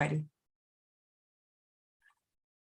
Ready.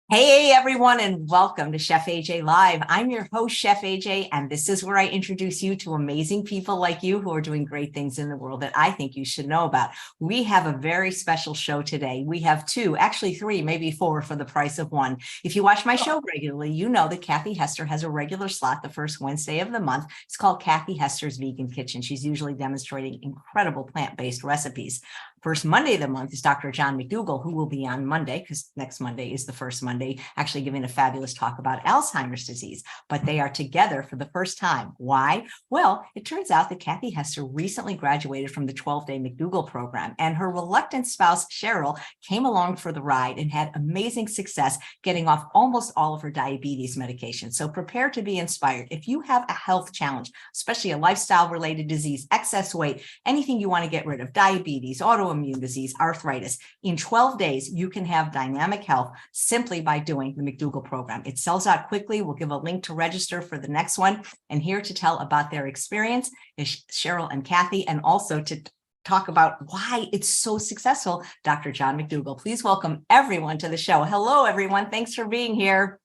Hey everyone, and welcome to Chef AJ Live. I'm your host, Chef AJ, and this is where I introduce you to amazing people like you who are doing great things in the world that I think you should know about. We have a very special show today. We have two, actually three, maybe four for the price of one. If you watch my show regularly, you know that Kathy Hester has a regular slot the first Wednesday of the month. It's called Kathy Hester's Vegan Kitchen. She's usually demonstrating incredible plant-based recipes. First Monday of the month is Dr. John McDougall, who will be on Monday, because next Monday is the first Monday, actually giving a fabulous talk about Alzheimer's disease. But they are together for the first time. Why? Well, it turns out that Kathy Hester recently graduated from the 12-day McDougall Program, and her reluctant spouse, Cheryl, came along for the ride and had amazing success getting off almost all of her diabetes medication. So prepare to be inspired. If you have a health challenge, especially a lifestyle-related disease, excess weight, anything you want to get rid of, diabetes, autoimmune disease, arthritis, in 12 days, you can have dynamic health simply by doing the McDougall program. It sells out quickly. We'll give a link to register for the next one. And here to tell about their experience is Cheryl and Kathy, and also to talk about why it's so successful, Dr. John McDougall. Please welcome everyone to the show. Hello, everyone. Thanks for being here.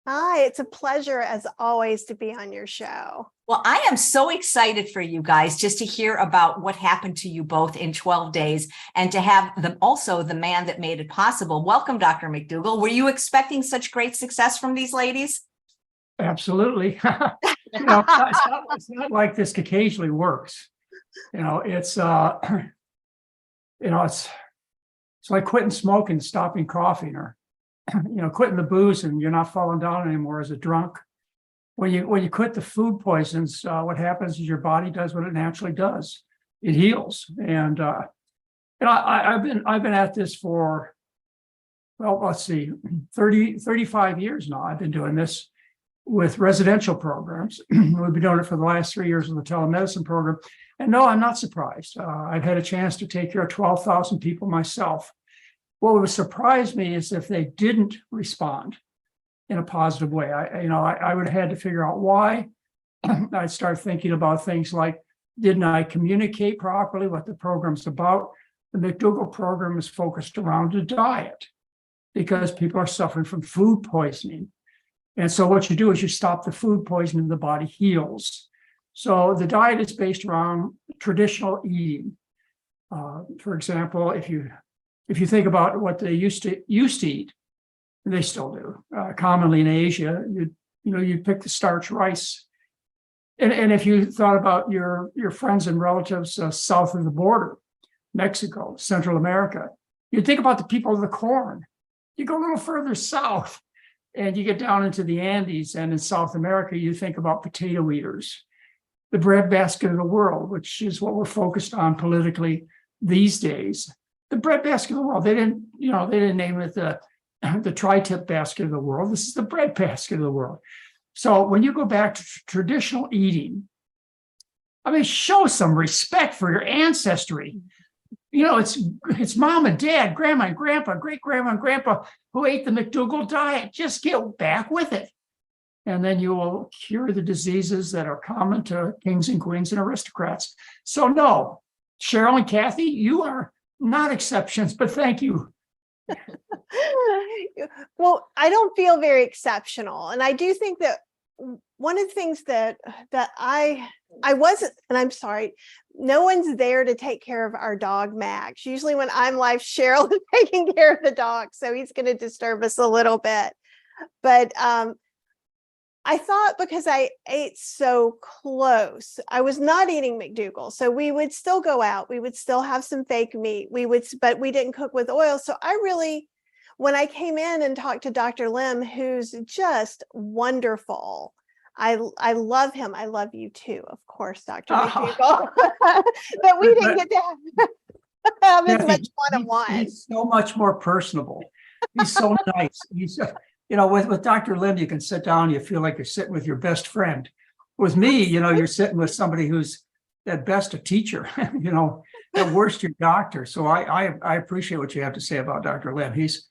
Hi, it's a pleasure as always to be on your show. Well, I am so excited for you guys just to hear about what happened to you both in 12 days and to have them also the man that made it possible. Welcome, Dr. McDougall. Were you expecting such great success from these ladies? Absolutely. It's not like this occasionally works. It's like quitting smoking, stopping coughing, or quitting the booze and you're not falling down anymore as a drunk. When you quit the food poisons, what happens is your body does what it naturally does. It heals. And I've been at this for, well, let's see, 35 years now. I've been doing this with residential programs. We've been doing it for the last 3 years with the telemedicine program. And no, I'm not surprised. I've had a chance to take care of 12,000 people myself. What would surprise me is if they didn't respond in a positive way. I would have had to figure out why. I'd start thinking about things like, didn't I communicate properly what the program's about? The McDougall program is focused around a diet because people are suffering from food poisoning. And so what you do is you stop the food poisoning, the body heals. So the diet is based around traditional eating. For example, if you think about what they used to eat, and they still do, commonly in Asia, you'd pick the starch rice. And if you thought about your friends and relatives south of the border, Mexico, Central America, you'd think about the people of the corn. You go a little further south and you get down into the Andes, and in South America, you think about potato eaters, the breadbasket of the world, which is what we're focused on politically these days. The breadbasket of the world. They didn't name it the tri-tip basket of the world. This is the bread basket of the world. So when you go back to traditional eating, show some respect for your ancestry. It's mom and dad, grandma and grandpa, great grandma and grandpa who ate the McDougall diet. Just get back with it. And then you will cure the diseases that are common to kings and queens and aristocrats. So no, Cheryl and Kathy, you are not exceptions, but thank you. Well, I don't feel very exceptional. And I do think that one of the things that I wasn't, and I'm sorry, no one's there to take care of our dog, Max. Usually when I'm live, Cheryl is taking care of the dog. So he's going to disturb us a little bit. But I thought because I ate so close, I was not eating McDougall. So we would still go out. We would still have some fake meat. But we didn't cook with oil. So when I came in and talked to Dr. Lim, who's just wonderful, I love him. I love you too, of course, Dr. McDougall. But we didn't get to have as much one-on-one. He's so much more personable. He's so nice. He's with Dr. Lim, you can sit down, you feel like you're sitting with your best friend. With me, you're sitting with somebody who's at best a teacher, at worst your doctor. So I appreciate what you have to say about Dr. Lim. He's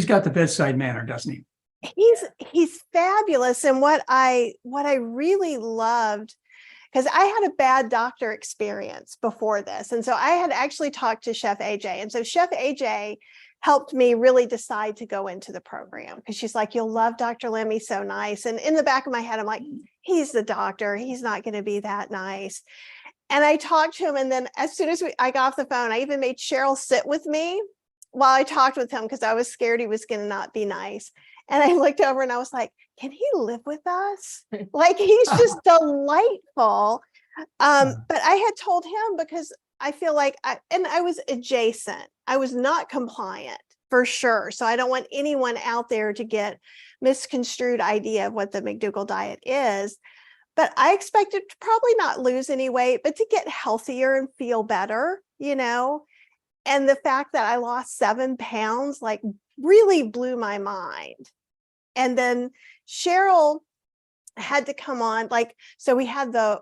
got the bedside manner, doesn't he? He's fabulous. And what I really loved, because I had a bad doctor experience before this. And so I had actually talked to Chef AJ. And so Chef AJ helped me really decide to go into the program, because she's like, you'll love Dr. Lim, he's so nice. And in the back of my head, I'm like, he's the doctor, he's not going to be that nice. And I talked to him, and then as soon as I got off the phone, I even made Cheryl sit with me while I talked with him, because I was scared he was going to not be nice. And I looked over and I was like, can he live with us? Like, he's just delightful. But I had told him, because I feel like I was adjacent. I was not compliant for sure. So I don't want anyone out there to get misconstrued idea of what the McDougall diet is. But I expected to probably not lose any weight, but to get healthier and feel better, you know. And the fact that I lost 7 pounds, like, really blew my mind. And then Cheryl had to come on, like, so we had the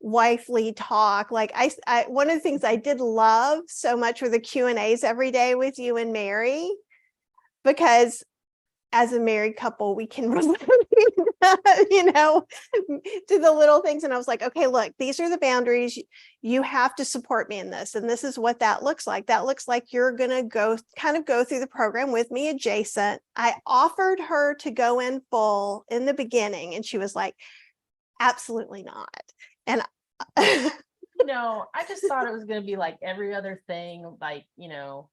wifely talk. Like, I one of the things I did love so much were the Q&As every day with you and Mary, because as a married couple, we can relate, you know, to the little things. And I was like, okay, look, these are the boundaries. You have to support me in this. And this is what that looks like. That looks like you're going to go through the program with me adjacent. I offered her to go in full in the beginning, and she was like, absolutely not. And No, I just thought it was going to be like every other thing, like, you know,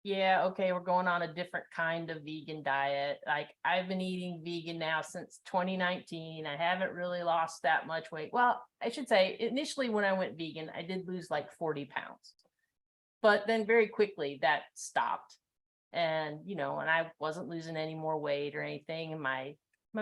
yeah, okay, we're going on a different kind of vegan diet. Like, I've been eating vegan now since 2019. I haven't really lost that much weight. Well, I should say, initially when I went vegan, I did lose like 40 pounds. But then very quickly that stopped. And, you know, and I wasn't losing any more weight or anything. And my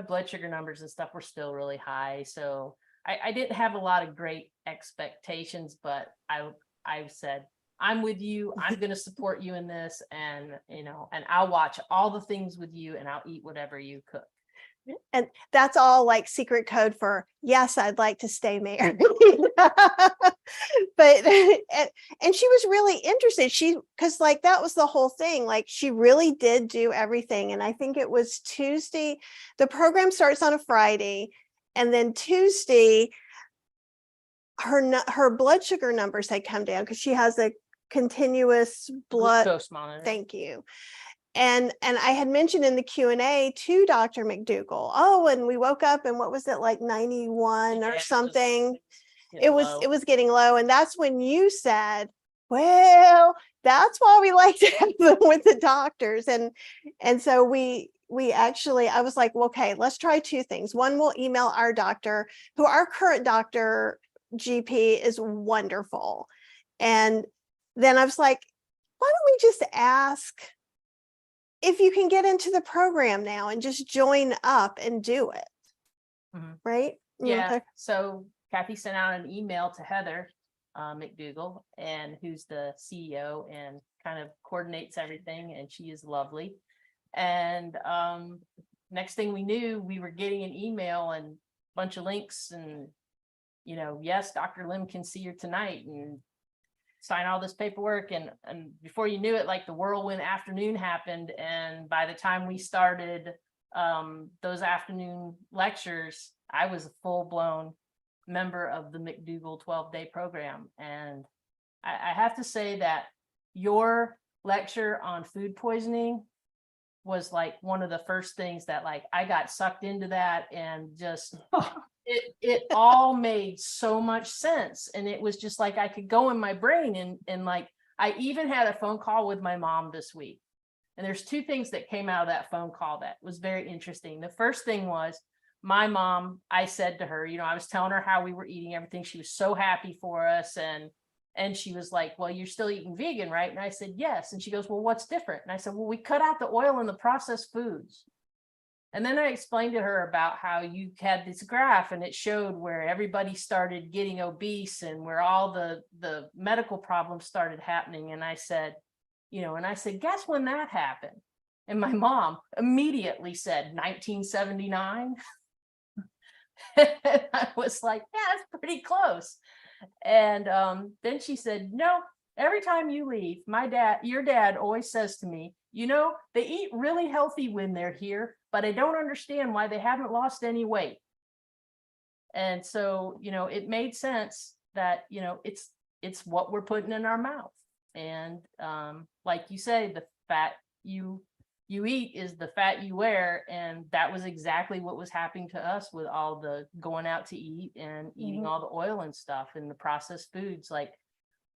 blood sugar numbers and stuff were still really high. So I didn't have a lot of great expectations, but I said, I'm with you. I'm going to support you in this. And, you know, and I'll watch all the things with you, and I'll eat whatever you cook. And that's all like secret code for, yes, I'd like to stay married. But and she was really interested. Because like, that was the whole thing. Like, she really did do everything. And I think it was Tuesday. The program starts on a Friday, and then Tuesday, her blood sugar numbers had come down, because she has a continuous blood Glucose monitor. Thank you. And I had mentioned in the Q&A to Dr. McDougall, oh, and we woke up and what was it, like 91 or something? It was getting low. And that's when you said, well, that's why we like to have them with the doctors. And so we actually, I was like, well, okay, let's try 2 things. One, we'll email our doctor, who our current doctor GP is wonderful. And then I was like, why don't we just ask if you can get into the program now and just join up and do it. Mhm. Right? Yeah. So Kathy sent out an email to Heather McDougall, and who's the CEO and kind of coordinates everything. And she is lovely. And next thing we knew, we were getting an email and a bunch of links, and, you know, yes, Dr. Lim can see you tonight, and sign all this paperwork. And before you knew it, like, the whirlwind afternoon happened. And by the time we started those afternoon lectures, I was a full-blown member of the McDougall 12-day program. And I have to say that your lecture on food poisoning was like one of the first things that, like, I got sucked into that, and just it all made so much sense. And it was just like I could go in my brain, and like, I even had a phone call with my mom this week. And there's 2 things that came out of that phone call that was very interesting. The first thing was, my mom, I said to her, you know, I was telling her how we were eating everything. She was so happy for us. And she was like, well, you're still eating vegan, right? And I said, yes. And she goes, well, what's different? And I said, well, we cut out the oil and the processed foods. And then I explained to her about how you had this graph, and it showed where everybody started getting obese and where all the medical problems started happening. And I said, you know, guess when that happened? And my mom immediately said 1979. I was like, yeah, that's pretty close. And then she said, no, every time you leave, your dad always says to me, you know, they eat really healthy when they're here, but I don't understand why they haven't lost any weight. And so, you know, it made sense that, you know, it's what we're putting in our mouth. And like you say, the fat you eat is the fat you wear. And that was exactly what was happening to us with all the going out to eat and eating all the oil and stuff and the processed foods. Like,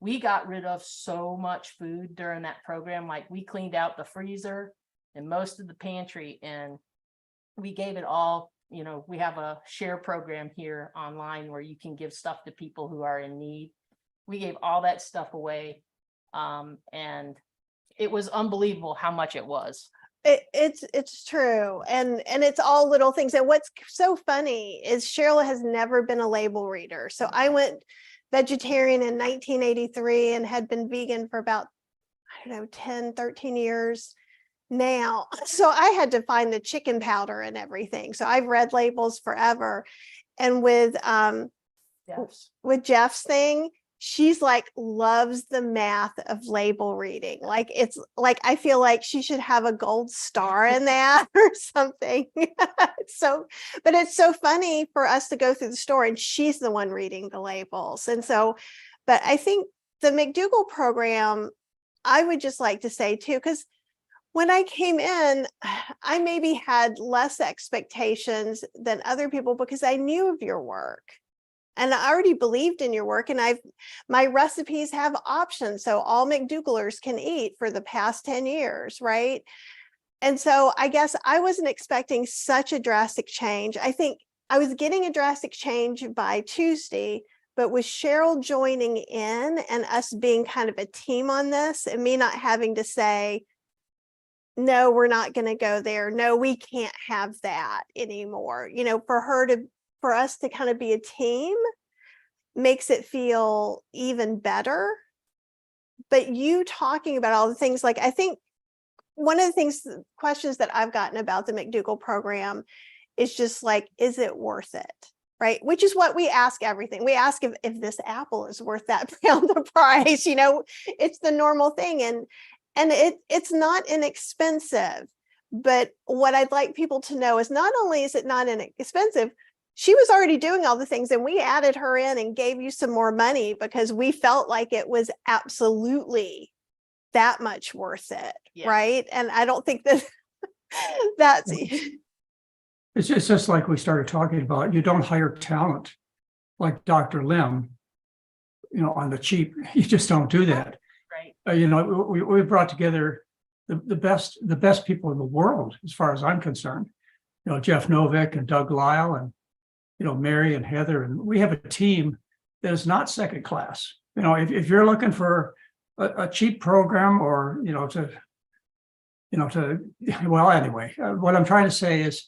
we got rid of so much food during that program. Like, we cleaned out the freezer and most of the pantry, and we gave it all. You know, we have a share program here online where you can give stuff to people who are in need. We gave all that stuff away. And it was unbelievable how much it was. It's true. And it's all little things. And what's so funny is Cheryl has never been a label reader. So I went vegetarian in 1983 and had been vegan for about, I don't know, 10, 13 years now. So I had to find the chicken powder and everything. So I've read labels forever. And with Jeff's thing, she's like, loves the math of label reading. Like, it's like, I feel like she should have a gold star in that or something. But it's so funny for us to go through the store and she's the one reading the labels. And so, but I think the McDougall program, I would just like to say too, because when I came in, I maybe had less expectations than other people because I knew of your work. And I already believed in your work, and my recipes have options. So all McDougallers can eat for the past 10 years, right? And so I guess I wasn't expecting such a drastic change. I think I was getting a drastic change by Tuesday, but with Cheryl joining in and us being kind of a team on this and me not having to say, no, we're not going to go there. No, we can't have that anymore. You know, for us to kind of be a team makes it feel even better. But you talking about all the things, like, I think one of the questions that I've gotten about the McDougall program is just like, is it worth it? Right? Which is what we ask everything. We ask if this apple is worth that pound of price, you know, it's the normal thing. And it's not inexpensive. But what I'd like people to know is not only is it not inexpensive, she was already doing all the things and we added her in and gave you some more money because we felt like it was absolutely that much worth it. Yeah. Right. And I don't think that's It's just like we started talking about. You don't hire talent like Dr. Lim, you know, on the cheap. You just don't do that. Right. You know, we brought together the best people in the world, as far as I'm concerned. You know, Jeff Novick and Doug Lyle and, you know, Mary and Heather, and we have a team that is not second class. You know, if you're looking for a cheap program, or well, anyway, what I'm trying to say is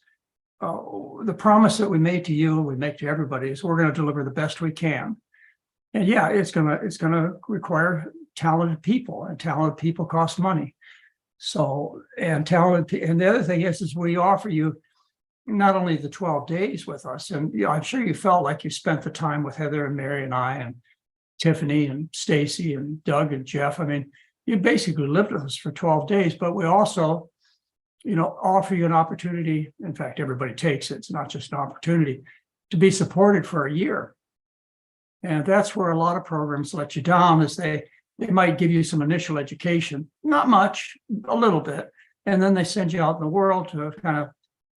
the promise that we made to you, we make to everybody, is we're going to deliver the best we can. And yeah, it's gonna require talented people, and talented people cost money. So, and the other thing is we offer you not only the 12 days with us, and you know, I'm sure you felt like you spent the time with Heather and Mary and I and Tiffany and Stacy and Doug and Jeff. I mean, you basically lived with us for 12 days, but we also, you know, offer you an opportunity. In fact, everybody takes it. It's not just an opportunity to be supported for a year. And that's where a lot of programs let you down, is they might give you some initial education, not much, a little bit, and then they send you out in the world to kind of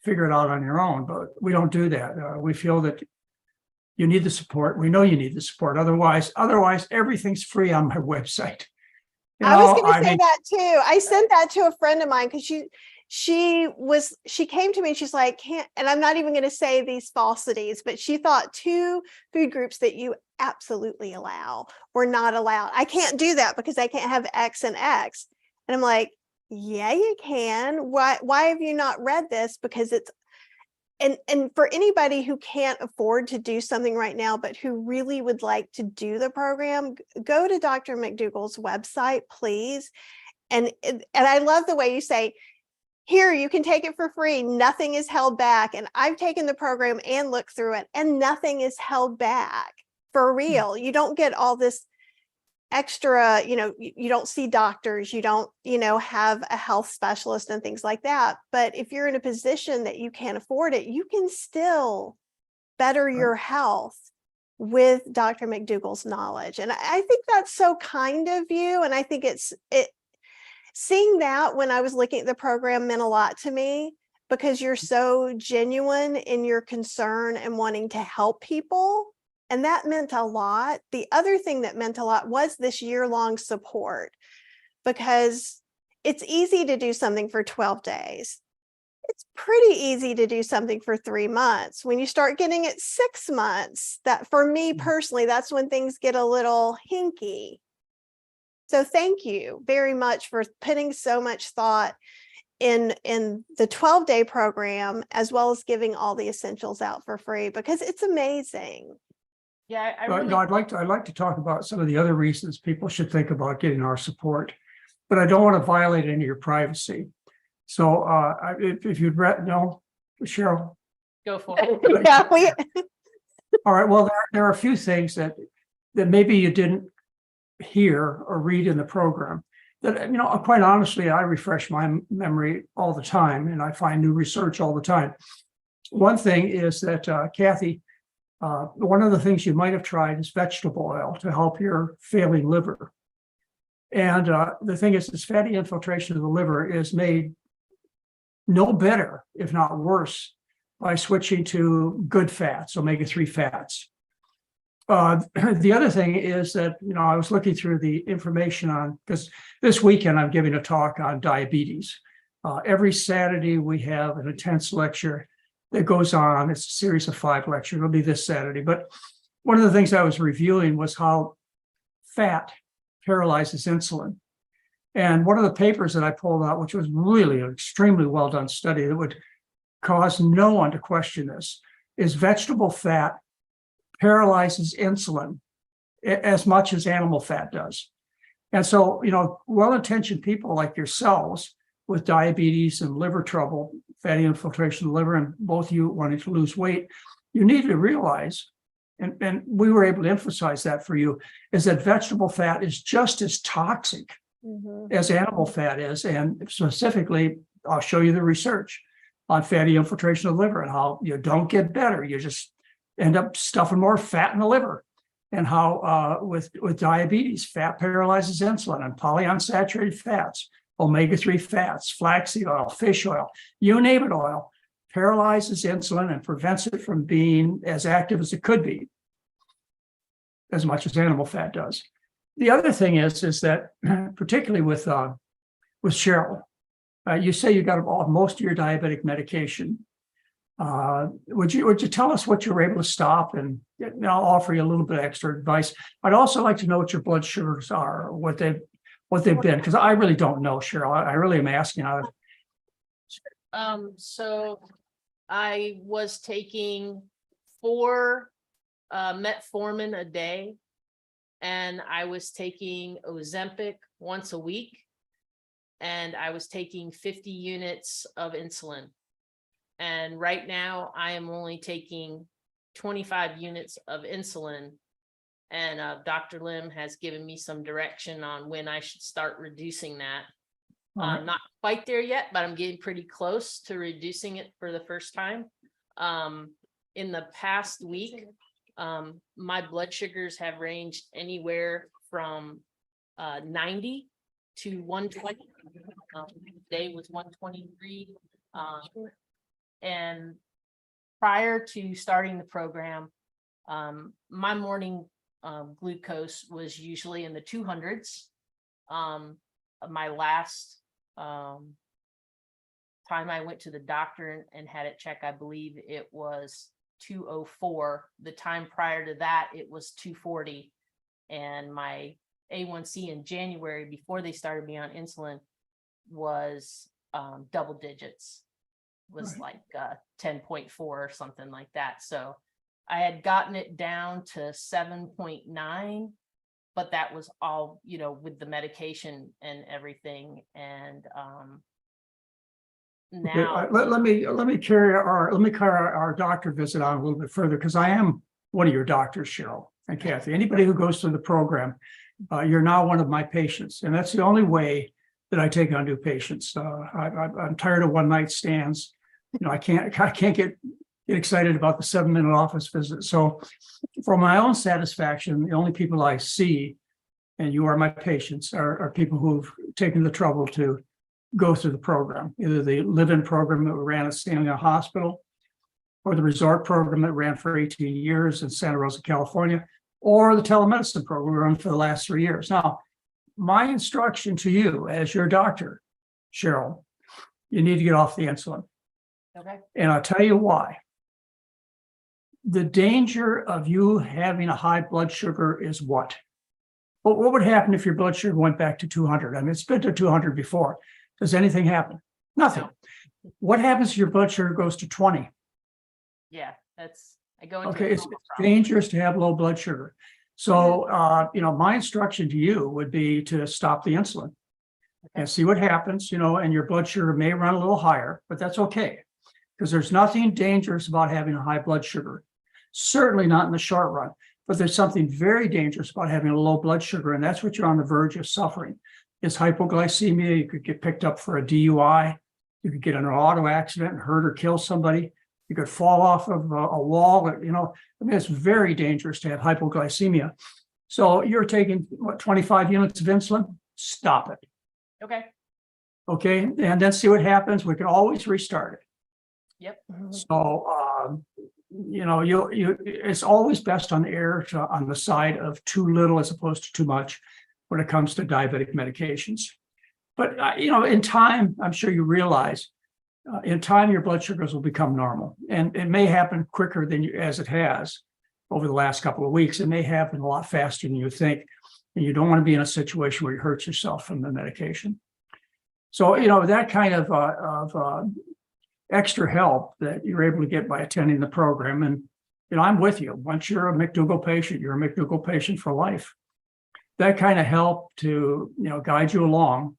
figure it out on your own. But we don't do that. We feel that you need the support. We know you need the support. Otherwise everything's free on my website. I was going to say that too. I sent that to a friend of mine because she came to me and she's like, and I'm not even going to say these falsities, but she thought 2 food groups that you absolutely allow were not allowed. I can't do that because I can't have X and X. And I'm like, yeah, you can. Why have you not read this? Because it's, and for anybody who can't afford to do something right now, but who really would like to do the program, go to Dr. McDougall's website, please. And I love the way you say, here, you can take it for free. Nothing is held back. And I've taken the program and looked through it, and nothing is held back for real. You don't get all this extra, you know, you don't see doctors, you don't, you know, have a health specialist and things like that. But if you're in a position that you can't afford it, you can still better your health with Dr. McDougall's knowledge. And I think that's so kind of you. And I think seeing that when I was looking at the program meant a lot to me, because you're so genuine in your concern and wanting to help people. And that meant a lot. The other thing that meant a lot was this year-long support, because it's easy to do something for 12 days. It's pretty easy to do something for 3 months. When you start getting it 6 months, that for me personally, that's when things get a little hinky. So thank you very much for putting so much thought in the 12-day program, as well as giving all the essentials out for free, because it's amazing. Yeah, I Well, really, I'd like to talk about some of the other reasons people should think about getting our support, but I don't want to violate any of your privacy. So if you'd no, Cheryl. go for it. Yeah, All right. Well, there are a few things that maybe you didn't hear or read in the program that, quite honestly, I refresh my memory all the time, and I find new research all the time. One thing is that, Kathy, one of the things you might have tried is vegetable oil to help your failing liver. And the thing is, this fatty infiltration of the liver is made no better, if not worse, by switching to good fats, omega-3 fats. The other thing is that, I was looking through the information on, because this weekend I'm giving a talk on diabetes. Every Saturday we have an intense lecture that goes on. It's a series of 5 lectures. It'll be this Saturday. But one of the things I was reviewing was how fat paralyzes insulin. And one of the papers that I pulled out, which was really an extremely well done study that would cause no one to question this, is vegetable fat paralyzes insulin as much as animal fat does. And so, well-intentioned people like yourselves with diabetes and liver trouble, fatty infiltration of the liver, and both you wanting to lose weight, you need to realize, and we were able to emphasize that for you, is that vegetable fat is just as toxic as animal fat is. And specifically, I'll show you the research on fatty infiltration of the liver and how you don't get better. You just end up stuffing more fat in the liver. And how with diabetes, fat paralyzes insulin, and polyunsaturated fats, omega-3 fats, flaxseed oil, fish oil, you name it, oil, paralyzes insulin and prevents it from being as active as it could be, as much as animal fat does. The other thing is that particularly with Cheryl, you say you got most of your diabetic medication. Would you tell us what you were able to stop, and I'll offer you a little bit of extra advice. I'd also like to know what your blood sugars are, what they've been, because I really don't know, Cheryl. I really am asking out of. So I was taking 4 metformin a day, and I was taking Ozempic once a week, and I was taking 50 units of insulin. And right now I am only taking 25 units of insulin. And Dr. Lim has given me some direction on when I should start reducing that. Not quite there yet, but I'm getting pretty close to reducing it for the first time. In the past week, my blood sugars have ranged anywhere from 90 to 120. Today was 123. And prior to starting the program, my morning glucose was usually in the 200s. My last time I went to the doctor and had it checked, I believe it was 204. The time prior to that, it was 240. And my A1C in January, before they started me on insulin, was double digits. Was like 10.4 or something like that. So I had gotten it down to 7.9, but that was all, with the medication and everything. And now let me carry our doctor visit on a little bit further, because I am one of your doctors, Cheryl and Kathy. Anybody who goes through the program, you're now one of my patients, and that's the only way that I take on new patients. I'm tired of one night stands. I can't get get excited about the 7-minute office visit. So for my own satisfaction, the only people I see, and you are my patients, are people who've taken the trouble to go through the program, either the live-in program that we ran at Stanley Hospital, or the resort program that ran for 18 years in Santa Rosa, California, or the telemedicine program we run for the last 3 years. Now, my instruction to you as your doctor, Cheryl, you need to get off the insulin. Okay. And I'll tell you why. The danger of you having a high blood sugar is what? Well, what would happen if your blood sugar went back to 200? I mean, it's been to 200 before. Does anything happen? Nothing. No. What happens if your blood sugar goes to 20? Yeah, I go into Okay, a it's coma problem. dangerous to have low blood sugar. So, my instruction to you would be to stop the insulin and see what happens, and your blood sugar may run a little higher, but that's okay. Because there's nothing dangerous about having a high blood sugar. Certainly not in the short run, but there's something very dangerous about having a low blood sugar, and that's what you're on the verge of suffering. Is hypoglycemia. You could get picked up for a DUI. You could get in an auto accident and hurt or kill somebody. You could fall off of a wall. It's very dangerous to have hypoglycemia. So you're taking 25 units of insulin. Stop it. Okay. Okay, and then see what happens. We can always restart it. Yep. So, it's always best on the on the side of too little as opposed to too much when it comes to diabetic medications. But, in time, I'm sure you realize, in time, your blood sugars will become normal. And it may happen quicker as it has over the last couple of weeks. It may happen a lot faster than you think. And you don't want to be in a situation where you hurt yourself from the medication. So, that kind of extra help that you're able to get by attending the program. And, I'm with you. Once you're a McDougall patient, you're a McDougall patient for life. That kind of help to, guide you along.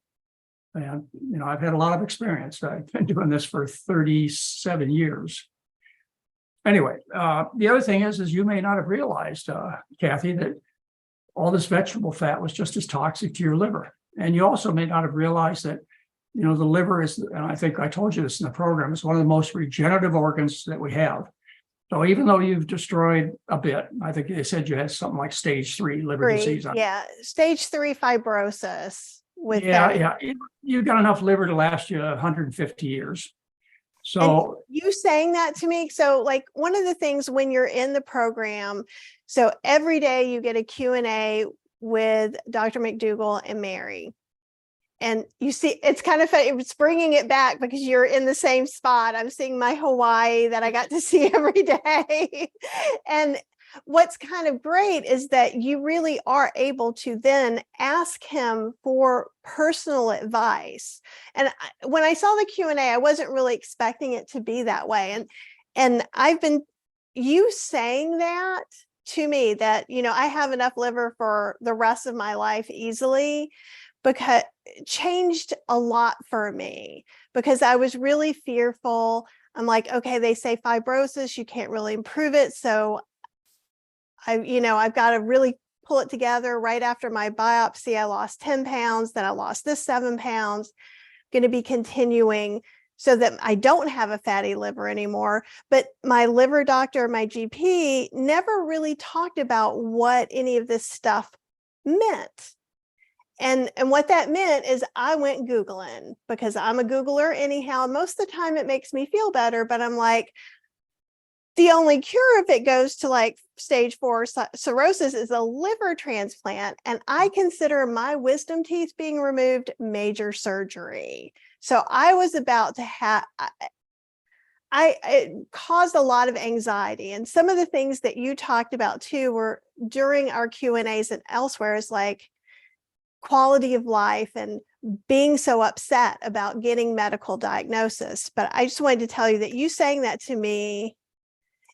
And, I've had a lot of experience. I've been doing this for 37 years. Anyway, the other thing is you may not have realized, Kathy, that all this vegetable fat was just as toxic to your liver. And you also may not have realized that, the liver is, and I think I told you this in the program, is one of the most regenerative organs that we have. So even though you've destroyed a bit, I think they said you had something like stage 3 liver disease. Yeah, stage 3 fibrosis. You got enough liver to last you 150 years. So and you saying that to me, so like one of the things when you're in the program, so every day you get a Q&A with Dr. McDougall and Mary. And you see, it's kind of funny, it's bringing it back because you're in the same spot. I'm seeing my Hawaii that I got to see every day. And what's kind of great is that you really are able to then ask him for personal advice. And when I saw the Q&A, I wasn't really expecting it to be that way. And I've been, you saying that to me that, I have enough liver for the rest of my life easily, because it changed a lot for me, because I was really fearful. I'm like, okay, they say fibrosis, you can't really improve it. So I've got to really pull it together. Right after my biopsy, I lost 10 pounds, then I lost this 7 pounds, going to be continuing so that I don't have a fatty liver anymore. But my liver doctor, my GP, never really talked about what any of this stuff meant. And what that meant is I went Googling, because I'm a Googler anyhow. Most of the time it makes me feel better, but I'm like, the only cure if it goes to like stage 4 cirrhosis is a liver transplant. And I consider my wisdom teeth being removed major surgery. So I was about to have, it caused a lot of anxiety. And some of the things that you talked about too were during our Q&As and elsewhere is like quality of life and being so upset about getting medical diagnosis. But I just wanted to tell you that you saying that to me,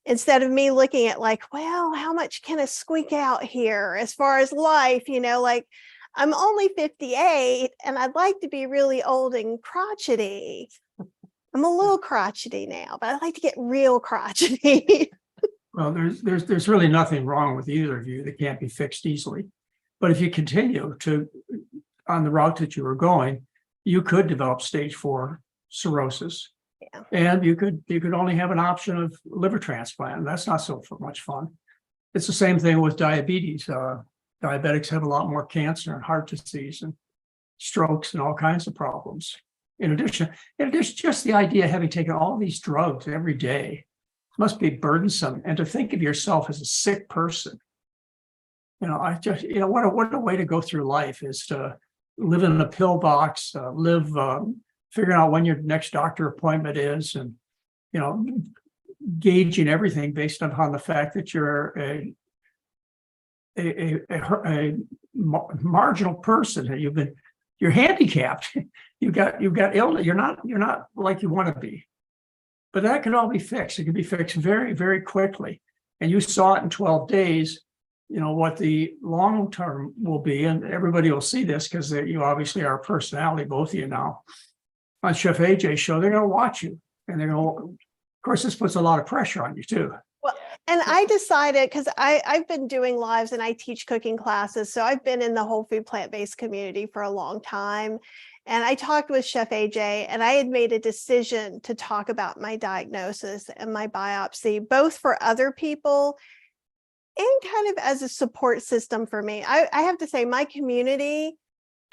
instead of me looking at like, well, how much can I squeak out here as far as life, like I'm only 58 and I'd like to be really old and crotchety. I'm a little crotchety now, but I'd like to get real crotchety. Well, there's really nothing wrong with either of you that can't be fixed easily. But if you continue on the route that you were going, you could develop stage 4 cirrhosis. Yeah. And you could only have an option of liver transplant. And that's not so much fun. It's the same thing with diabetes. Diabetics have a lot more cancer and heart disease and strokes and all kinds of problems. In addition, just the idea of having taken all these drugs every day must be burdensome. And to think of yourself as a sick person, what a way to go through life is to live in a pillbox, figuring out when your next doctor appointment is, and gauging everything based upon the fact that you're a marginal person. You're handicapped. You've got illness. You're not like you want to be. But that can all be fixed. It can be fixed very, very quickly. And you saw it in 12 days. What the long term will be, and everybody will see this because you obviously are a personality, both of you now. On Chef AJ's show, they're going to watch you, and they're going to. Of course, this puts a lot of pressure on you too. Well, and I decided, because I've been doing lives and I teach cooking classes, so I've been in the whole food plant-based community for a long time. And I talked with Chef AJ, and I had made a decision to talk about my diagnosis and my biopsy, both for other people and kind of as a support system for me. I have to say, my community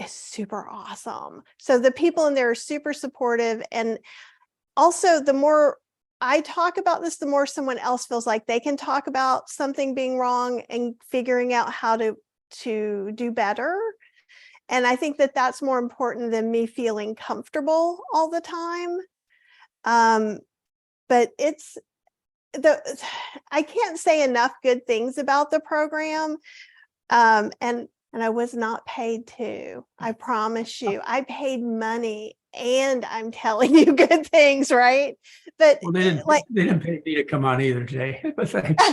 is super awesome. So the people in there are super supportive. And also, the more I talk about this, the more someone else feels like they can talk about something being wrong and figuring out how to do better. And I think that that's more important than me feeling comfortable all the time. But I can't say enough good things about the program. And I was not paid to. I promise you, I paid money and I'm telling you good things, right? But Well, they didn't pay me to come on either today, but thanks.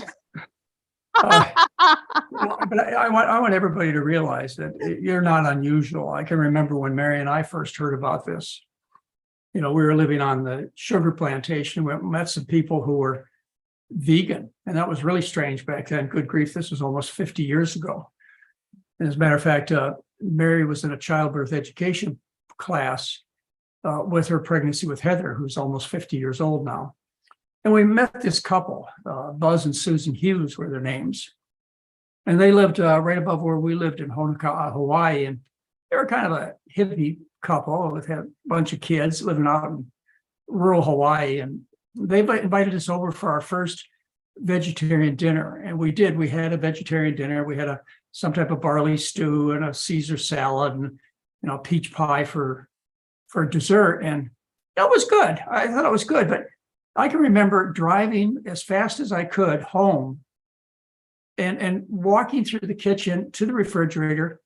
But I want everybody to realize that you're not unusual. I can remember when Mary and I first heard about this. We were living on the sugar plantation. We met some people who were vegan, and that was really strange back then. Good grief, this was almost 50 years ago. And as a matter of fact, Mary was in a childbirth education class with her pregnancy with Heather, who's almost 50 years old now. And we met this couple, Buzz and Susan Hughes were their names. And they lived right above where we lived in Honoka'a, Hawaii. And they were kind of a hippie couple with a bunch of kids living out in rural Hawaii. And they invited us over for our first vegetarian dinner. And we did. We had a vegetarian dinner. We had some type of barley stew and a Caesar salad and peach pie for dessert. And that was good. I thought it was good. But I can remember driving as fast as I could home and walking through the kitchen to the refrigerator,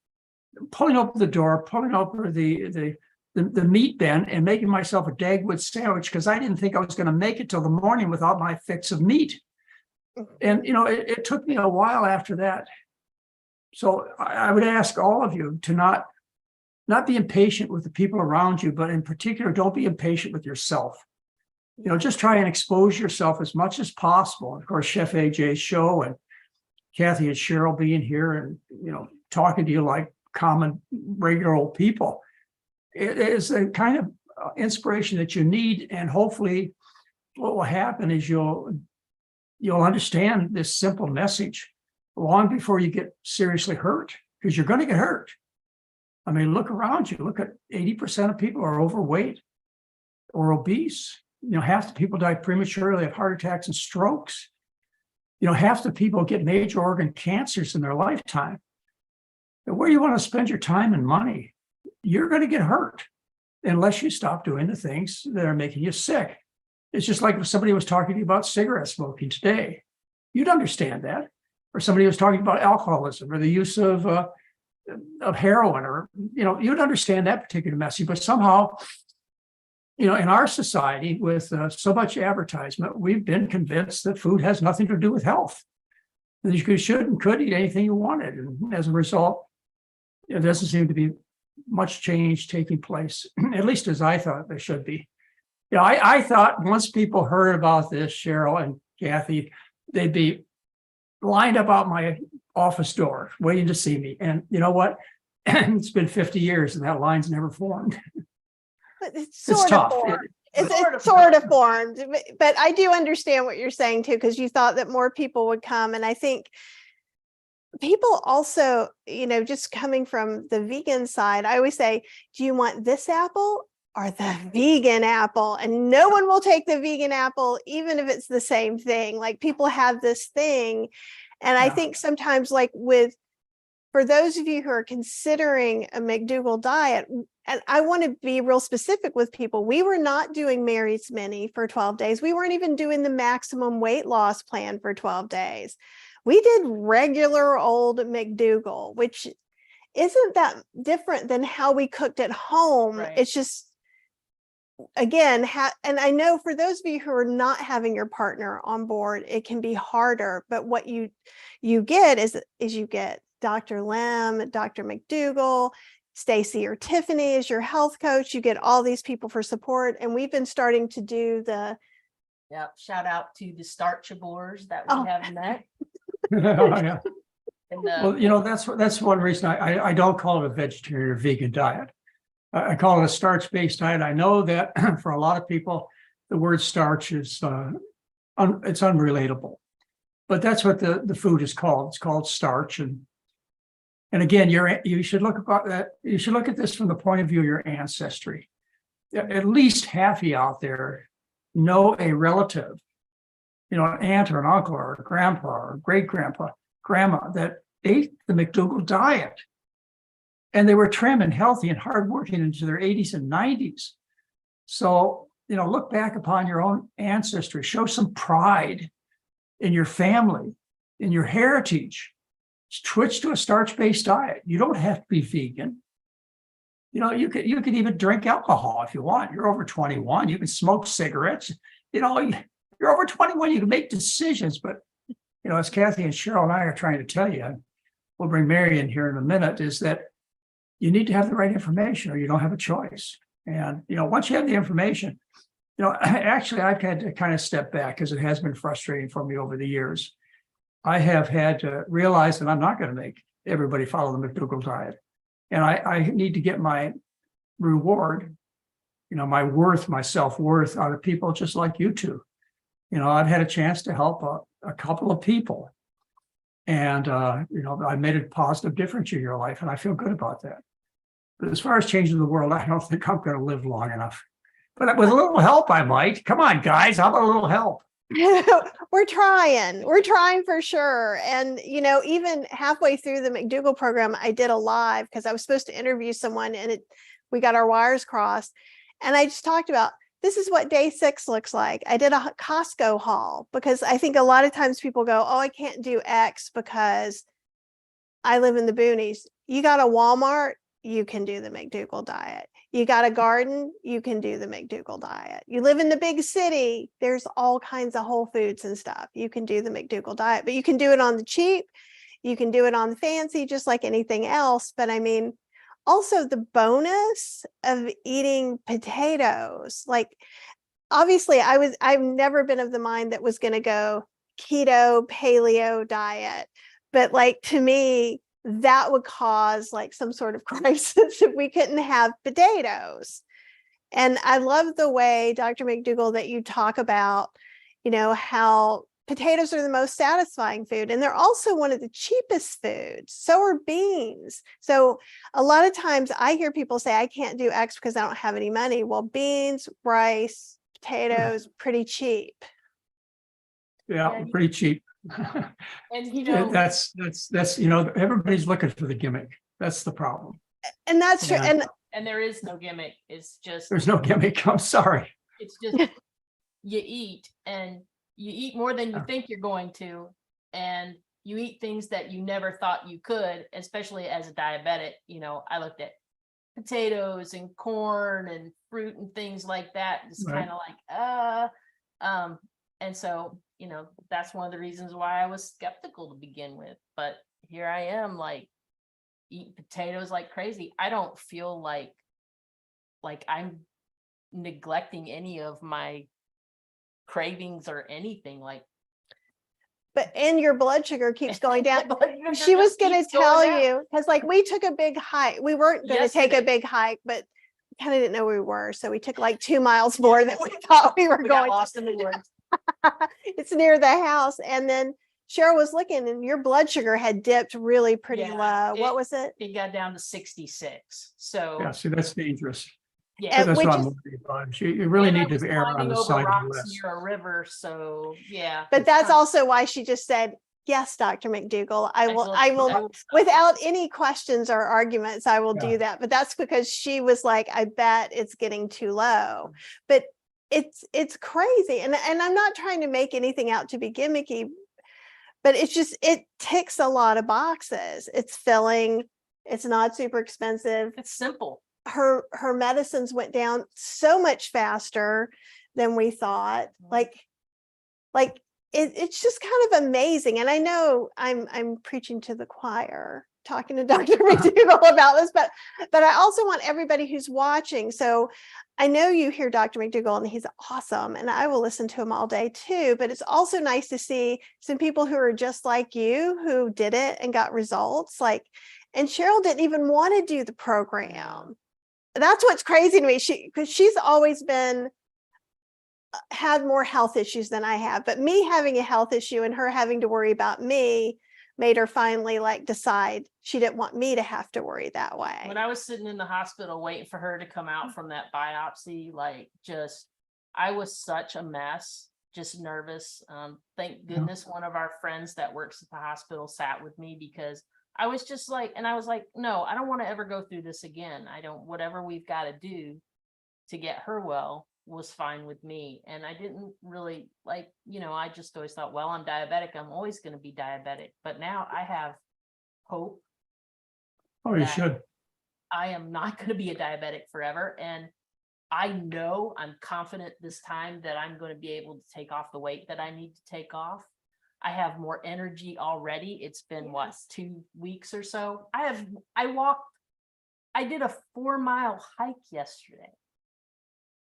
pulling open the door, pulling open the meat bin and making myself a Dagwood sandwich because I didn't think I was going to make it till the morning without my fix of meat. And, it took me a while after that. So I would ask all of you to not be impatient with the people around you, but in particular, don't be impatient with yourself. Just try and expose yourself as much as possible. And of course, Chef AJ's show and Kathy and Cheryl being here and, talking to you like common, regular old people. It is a kind of inspiration that you need. And hopefully what will happen is you'll understand this simple message long before you get seriously hurt, because you're going to get hurt. I mean, look around you. Look at 80% of people are overweight or obese. Half the people die prematurely of heart attacks and strokes. Half the people get major organ cancers in their lifetime. And where you want to spend your time and money, you're going to get hurt unless you stop doing the things that are making you sick. It's just like if somebody was talking to you about cigarette smoking today, you'd understand that. Or somebody was talking about alcoholism or the use of heroin, or, you'd understand that particular message. But somehow, in our society with so much advertisement, we've been convinced that food has nothing to do with health. That you should and could eat anything you wanted. And as a result, there doesn't seem to be much change taking place, at least as I thought there should be. I thought once people heard about this, Cheryl and Kathy, they'd be lined up out my office door waiting to see me. And you know what? It's been 50 years and that line's never formed. But it's It's sort tough. of formed. it's sort of formed, but I do understand what you're saying too, because you thought that more people would come. And I think people also, just coming from the vegan side, I always say, do you want this apple or the vegan apple? And no one will take the vegan apple, even if it's the same thing. Like, people have this thing. And I think sometimes, like, for those of you who are considering a McDougall diet, and I want to be real specific with people, we were not doing Mary's Mini for 12 days. We weren't even doing the maximum weight loss plan for 12 days. We did regular old McDougall, which isn't that different than how we cooked at home. Right. It's just, again, and I know for those of you who are not having your partner on board, it can be harder, but what you get is you get Dr. Lem, Dr. McDougall, Stacy or Tiffany is your health coach. You get all these people for support. And we've been starting to do shout out to the starch-based that we have met. Yeah. And, Well, that's one reason I don't call it a vegetarian or vegan diet. I call it a starch-based diet. I know that for a lot of people, the word starch is it's unrelatable, but that's what the food is called. It's called starch. And again, you should look about that. You should look at this from the point of view of your ancestry. At least half of you out there know a relative, an aunt or an uncle or a grandpa or great grandpa, grandma that ate the McDougall diet. And they were trim and healthy and hardworking into their 80s and 90s. So, look back upon your own ancestry, show some pride in your family, in your heritage. Switch to a starch-based diet. You don't have to be vegan. You could even drink alcohol if you want. You're over 21. You can smoke cigarettes. You're over 21. You can make decisions. But as Kathy and Cheryl and I are trying to tell you, we'll bring Mary in here in a minute, is that you need to have the right information or you don't have a choice. And once you have the information, actually I've had to kind of step back because it has been frustrating for me over the years. I have had to realize that I'm not going to make everybody follow the McDougall diet. And I need to get my reward, my worth, my self-worth out of people just like you two. I've had a chance to help a couple of people. And, I made a positive difference in your life, and I feel good about that. But as far as changing the world, I don't think I'm going to live long enough. But with a little help, I might. Come on, guys, how about a little help? We're trying for sure. And, even halfway through the McDougall program, I did a live because I was supposed to interview someone and we got our wires crossed. And I just talked about, this is what day 6 looks like. I did a Costco haul because I think a lot of times people go, oh, I can't do X because I live in the boonies. You got a Walmart, you can do the McDougall diet. You got a garden, you can do the McDougall diet. You live in the big city, there's all kinds of Whole Foods and stuff. You can do the McDougall diet, but you can do it on the cheap. You can do it on the fancy, just like anything else. But I mean, also the bonus of eating potatoes, like obviously I've never been of the mind that was going to go keto, paleo diet. But like, to me, that would cause like some sort of crisis if we couldn't have potatoes. And I love the way, Dr. McDougall, that you talk about, how potatoes are the most satisfying food. And they're also one of the cheapest foods. So are beans. So a lot of times I hear people say, I can't do X because I don't have any money. Well, beans, rice, potatoes, pretty cheap. Yeah, pretty cheap. And that's everybody's looking for the gimmick. That's the problem. And that's true. And there is no gimmick. It's just, There's no gimmick. I'm sorry. it's just you eat more than you think you're going to, and you eat things that you never thought you could, especially as a diabetic. I looked at potatoes and corn and fruit and things like that. It's Right. kind of like, and so, that's one of the reasons why I was skeptical to begin with. But here I am, like, eating potatoes like crazy. I don't feel like I'm neglecting any of my cravings or anything. Like, and your blood sugar keeps going down. Blood sugar She was just going keeps to tell going down. you, because like we took a big hike. We weren't going to take a Yesterday. big hike, but kind of didn't know where we were. So we took like 2 miles more than we thought we were We got going. lost in the woods. It's near the house. And then Cheryl was looking and your blood sugar had dipped really pretty Yeah, low. What was it? It got down to 66. So Yeah, see, that's dangerous. yeah, That's which what I'm is- worried about. You really and I need to was err on climbing the over side of rocks less. near a river. So yeah. But it's that's not- also why she just said, yes, Dr. McDougall, I will, will stop. without any questions or arguments, I will Yeah. do that. But that's because she was like, I bet it's getting too low. But it's crazy. And I'm not trying to make anything out to be gimmicky, but it's just, it ticks a lot of boxes. It's filling, it's not super expensive. It's simple. Her medicines went down so much faster than we thought. Like it's just kind of amazing. And I know I'm preaching to the choir, talking to Dr. McDougall about this, but I also want everybody who's watching. So I know you hear Dr. McDougall and he's awesome, and I will listen to him all day too, but it's also nice to see some people who are just like you, who did it and got results. Like, and Cheryl didn't even want to do the program. That's what's crazy to me. Because she's always been had more health issues than I have, but me having a health issue and her having to worry about me made her finally like decide she didn't want me to have to worry that way. When I was sitting in the hospital waiting for her to come out from that biopsy, like just, I was such a mess, just nervous. Thank goodness one of our friends that works at the hospital sat with me, because I was just like, and I was like, no, I don't want to ever go through this again. Whatever we've got to do to get her well was fine with me. And I didn't really like, I just always thought, well, I'm diabetic, I'm always going to be diabetic. But now I have hope. Oh, you that should. I am not going to be a diabetic forever. And I know, I'm confident this time that I'm going to be able to take off the weight that I need to take off. I have more energy already. It's been what, 2 weeks or so. I did a 4-mile hike yesterday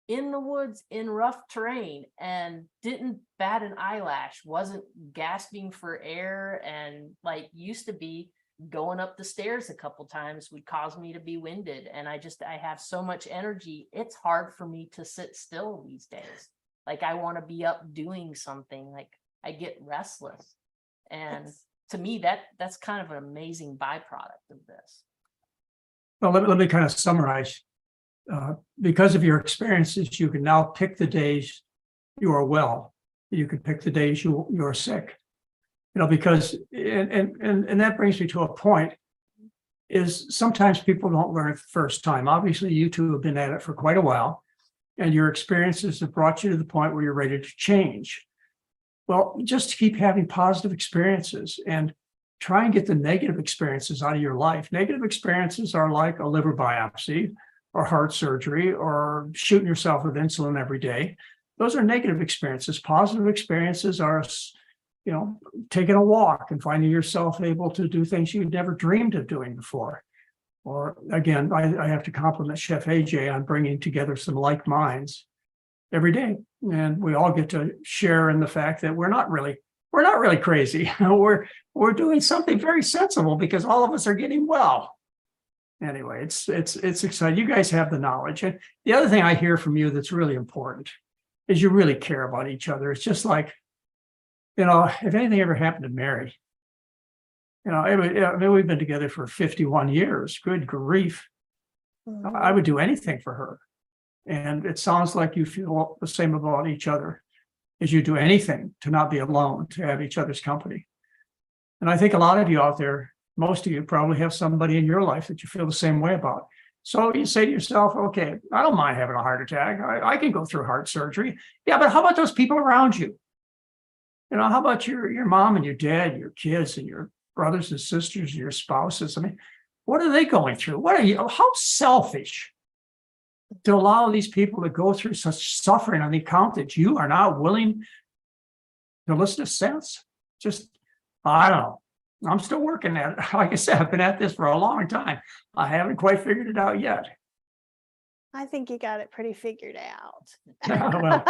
in the woods in rough terrain and didn't bat an eyelash, wasn't gasping for air, and like used to be going up the stairs a couple times would cause me to be winded. And I have so much energy. It's hard for me to sit still these days. Like I want to be up doing something. Like I get restless. And to me, that's kind of an amazing byproduct of this. Well, let me kind of summarize. Because of your experiences, you can now pick the days you are well. You can pick the days you're sick. Because and that brings me to a point, is sometimes people don't learn it the first time. Obviously, you two have been at it for quite a while, and your experiences have brought you to the point where you're ready to change. Well, just keep having positive experiences and try and get the negative experiences out of your life. Negative experiences are like a liver biopsy or heart surgery or shooting yourself with insulin every day. Those are negative experiences. Positive experiences are, taking a walk and finding yourself able to do things you'd never dreamed of doing before. Or again, I have to compliment Chef AJ on bringing together some like minds every day. And we all get to share in the fact that we're not really crazy. We're doing something very sensible because all of us are getting well. Anyway, it's exciting. You guys have the knowledge. And the other thing I hear from you that's really important is you really care about each other. It's just like, if anything ever happened to Mary, we've been together for 51 years. Good grief. I would do anything for her. And it sounds like you feel the same about each other, as you do anything to not be alone, to have each other's company. And I think a lot of you out there, most of you probably have somebody in your life that you feel the same way about. So you say to yourself, okay, I don't mind having a heart attack. I can go through heart surgery. Yeah, but how about those people around you? How about your mom and your dad, your kids and your brothers and sisters, and your spouses? I mean, what are they going through? How selfish to allow these people to go through such suffering on the account that you are not willing to listen to sense? Just, I don't know. I'm still working at it. Like I said, I've been at this for a long time. I haven't quite figured it out yet. I think you got it pretty figured out. Well,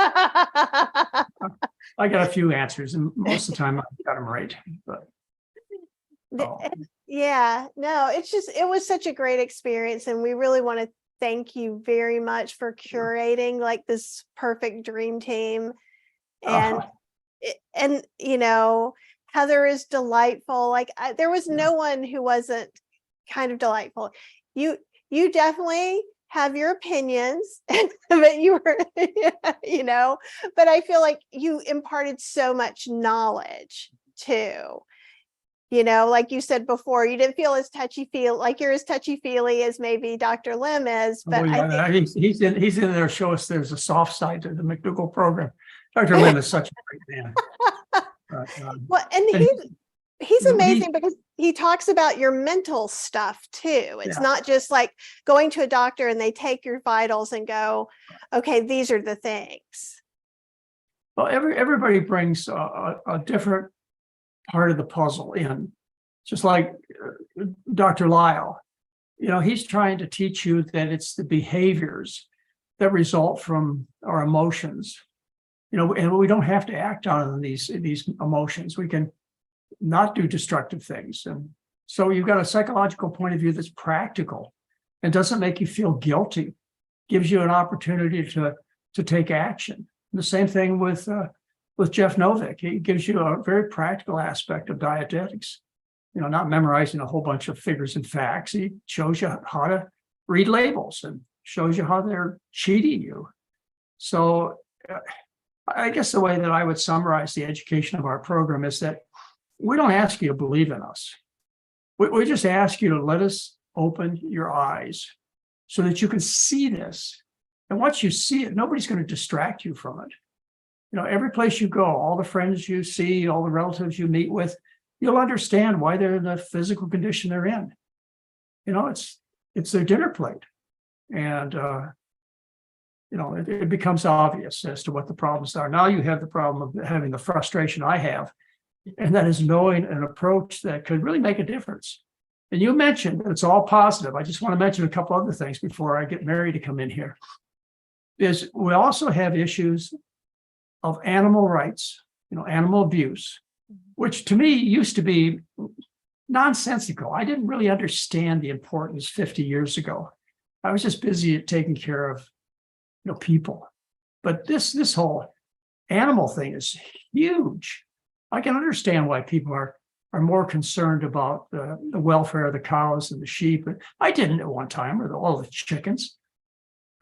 I got a few answers, and most of the time I got them right. But Yeah, no, it was such a great experience, and we really want to thank you very much for curating like this perfect dream team. And and you know, Heather is delightful. Like there was no one who wasn't kind of delightful. You definitely have your opinions, but you were, you know, but I feel like you imparted so much knowledge too. You know, like you said before, you didn't feel as touchy-feely, like you're as touchy-feely as maybe Dr. Lim is, but I think he's in there to show us there's a soft side to the McDougall program. Dr. Lim is such a great man. well, and he's amazing because he talks about your mental stuff too. It's not just like going to a doctor and they take your vitals and go, okay, these are the things. Well, everybody brings a different part of the puzzle in, just like Dr. Lyle. You know, he's trying to teach you that it's the behaviors that result from our emotions. You know, and we don't have to act on these emotions. We can not do destructive things. And so you've got a psychological point of view that's practical and doesn't make you feel guilty, gives you an opportunity to take action. And the same thing with Jeff Novick. He gives you a very practical aspect of dietetics, you know, not memorizing a whole bunch of figures and facts. He shows you how to read labels and shows you how they're cheating you. So I guess the way that I would summarize the education of our program is that we don't ask you to believe in us. We just ask you to let us open your eyes so that you can see this. And once you see it, nobody's going to distract you from it. You know, every place you go, all the friends you see, all the relatives you meet with, you'll understand why they're in the physical condition they're in. You know, it's their dinner plate. And, you know, it becomes obvious as to what the problems are. Now you have the problem of having the frustration I have, and that is knowing an approach that could really make a difference. And you mentioned that it's all positive. I just want to mention a couple other things before I get Mary to come in here. Is we also have issues of animal rights, you know, animal abuse, which to me used to be nonsensical. I didn't really understand the importance 50 years ago. I was just busy taking care of, you know, people. But this whole animal thing is huge. I can understand why people are more concerned about the welfare of the cows and the sheep. I didn't at one time, or all the chickens,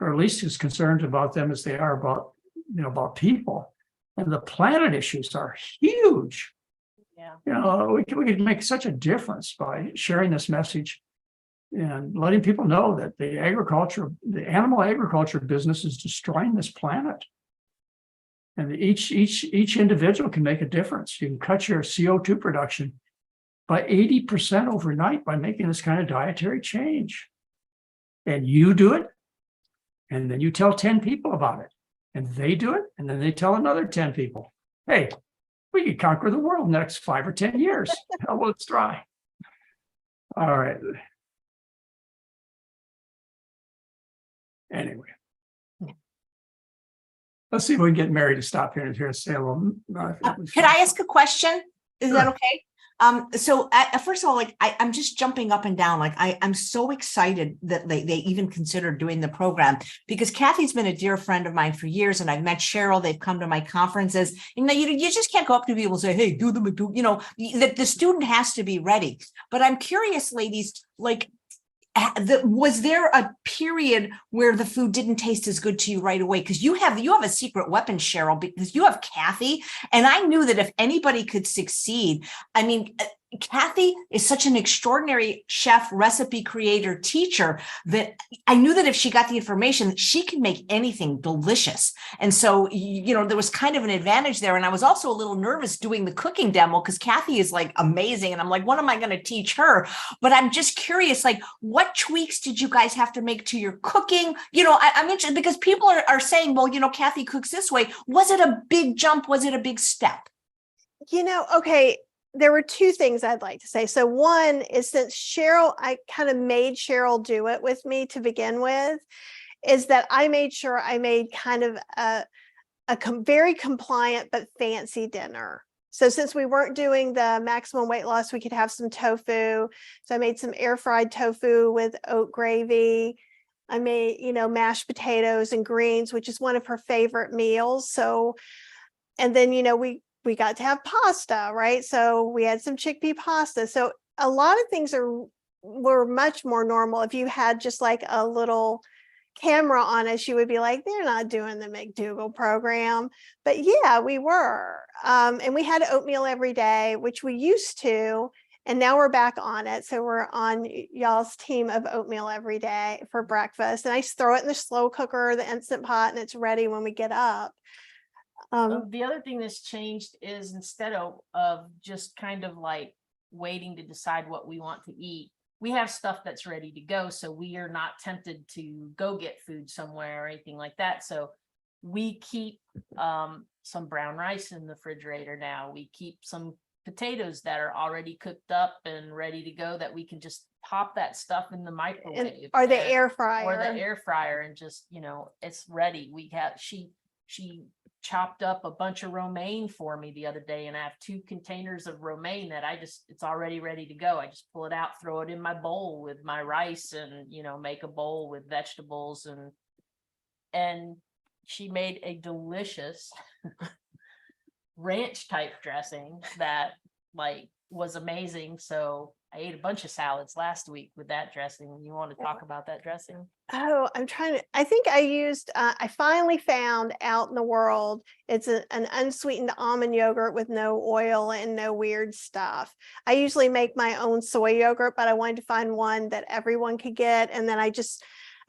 or at least as concerned about them as they are about, you know, about people. And the planet issues are huge. Yeah. You know, we could make such a difference by sharing this message and letting people know that the animal agriculture business is destroying this planet. And each individual can make a difference. You can cut your CO2 production by 80% overnight by making this kind of dietary change. And you do it, and then you tell 10 people about it. And they do it, and then they tell another 10 people, hey, we could conquer the world in the next 5 or 10 years. Hell, let's try. All right. Anyway. Let's see if we can get Mary to stop here and say a little. Can I ask a question? Is that okay? So first of all, like I'm just jumping up and down. Like I'm so excited that they even considered doing the program, because Kathy's been a dear friend of mine for years, and I've met Cheryl. They've come to my conferences. You know, you just can't go up to people and say, "Hey, do the," you know, the student has to be ready. But I'm curious, ladies, like, was there a period where the food didn't taste as good to you right away? Because you have a secret weapon, Cheryl, because you have Kathy. And I knew that if anybody could succeed, I mean, Kathy is such an extraordinary chef, recipe creator, teacher, that I knew that if she got the information, she can make anything delicious. And so, you know, there was kind of an advantage there. And I was also a little nervous doing the cooking demo because Kathy is like amazing. And I'm like, what am I going to teach her? But I'm just curious, like, what tweaks did you guys have to make to your cooking? You know, I'm interested because people are saying, well, you know, Kathy cooks this way. Was it a big jump? Was it a big step? You know, okay. There were two things I'd like to say. So one is, since Cheryl, I kind of made Cheryl do it with me to begin with, is that I made sure I made kind of a very compliant but fancy dinner. So since we weren't doing the maximum weight loss, we could have some tofu. So I made some air fried tofu with oat gravy. I made, mashed potatoes and greens, which is one of her favorite meals. So, and then, we got to have pasta, right? So we had some chickpea pasta. So a lot of things were much more normal. If you had just like a little camera on us, you would be like, they're not doing the McDougall program. But yeah, we were. And we had oatmeal every day, which we used to. And now we're back on it. So we're on y'all's team of oatmeal every day for breakfast. And I just throw it in the slow cooker, the Instant Pot, and it's ready when we get up. The other thing that's changed is instead of just kind of like waiting to decide what we want to eat, we have stuff that's ready to go. So we are not tempted to go get food somewhere or anything like that. So we keep some brown rice in the refrigerator now. We keep some potatoes that are already cooked up and ready to go that we can just pop that stuff in the microwave or the air fryer. Or the air fryer and just, it's ready. She chopped up a bunch of romaine for me the other day, and I have 2 containers of romaine that it's already ready to go. I just pull it out, throw it in my bowl with my rice, and make a bowl with vegetables, and she made a delicious ranch type dressing that was amazing. So I ate a bunch of salads last week with that dressing. You want to talk about that dressing? Oh, I think I finally found out in the world, it's an unsweetened almond yogurt with no oil and no weird stuff. I usually make my own soy yogurt, but I wanted to find one that everyone could get. And then I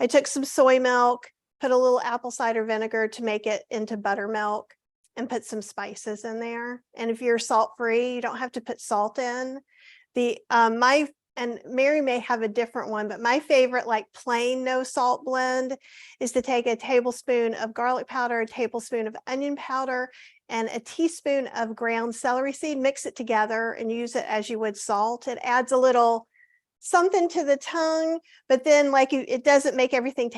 took some soy milk, put a little apple cider vinegar to make it into buttermilk, and put some spices in there. And if you're salt free, you don't have to put salt in. And Mary may have a different one, but my favorite, like plain no salt blend, is to take a tablespoon of garlic powder, a tablespoon of onion powder, and a teaspoon of ground celery seed, mix it together and use it as you would salt. It adds a little something to the tongue, but then it doesn't make everything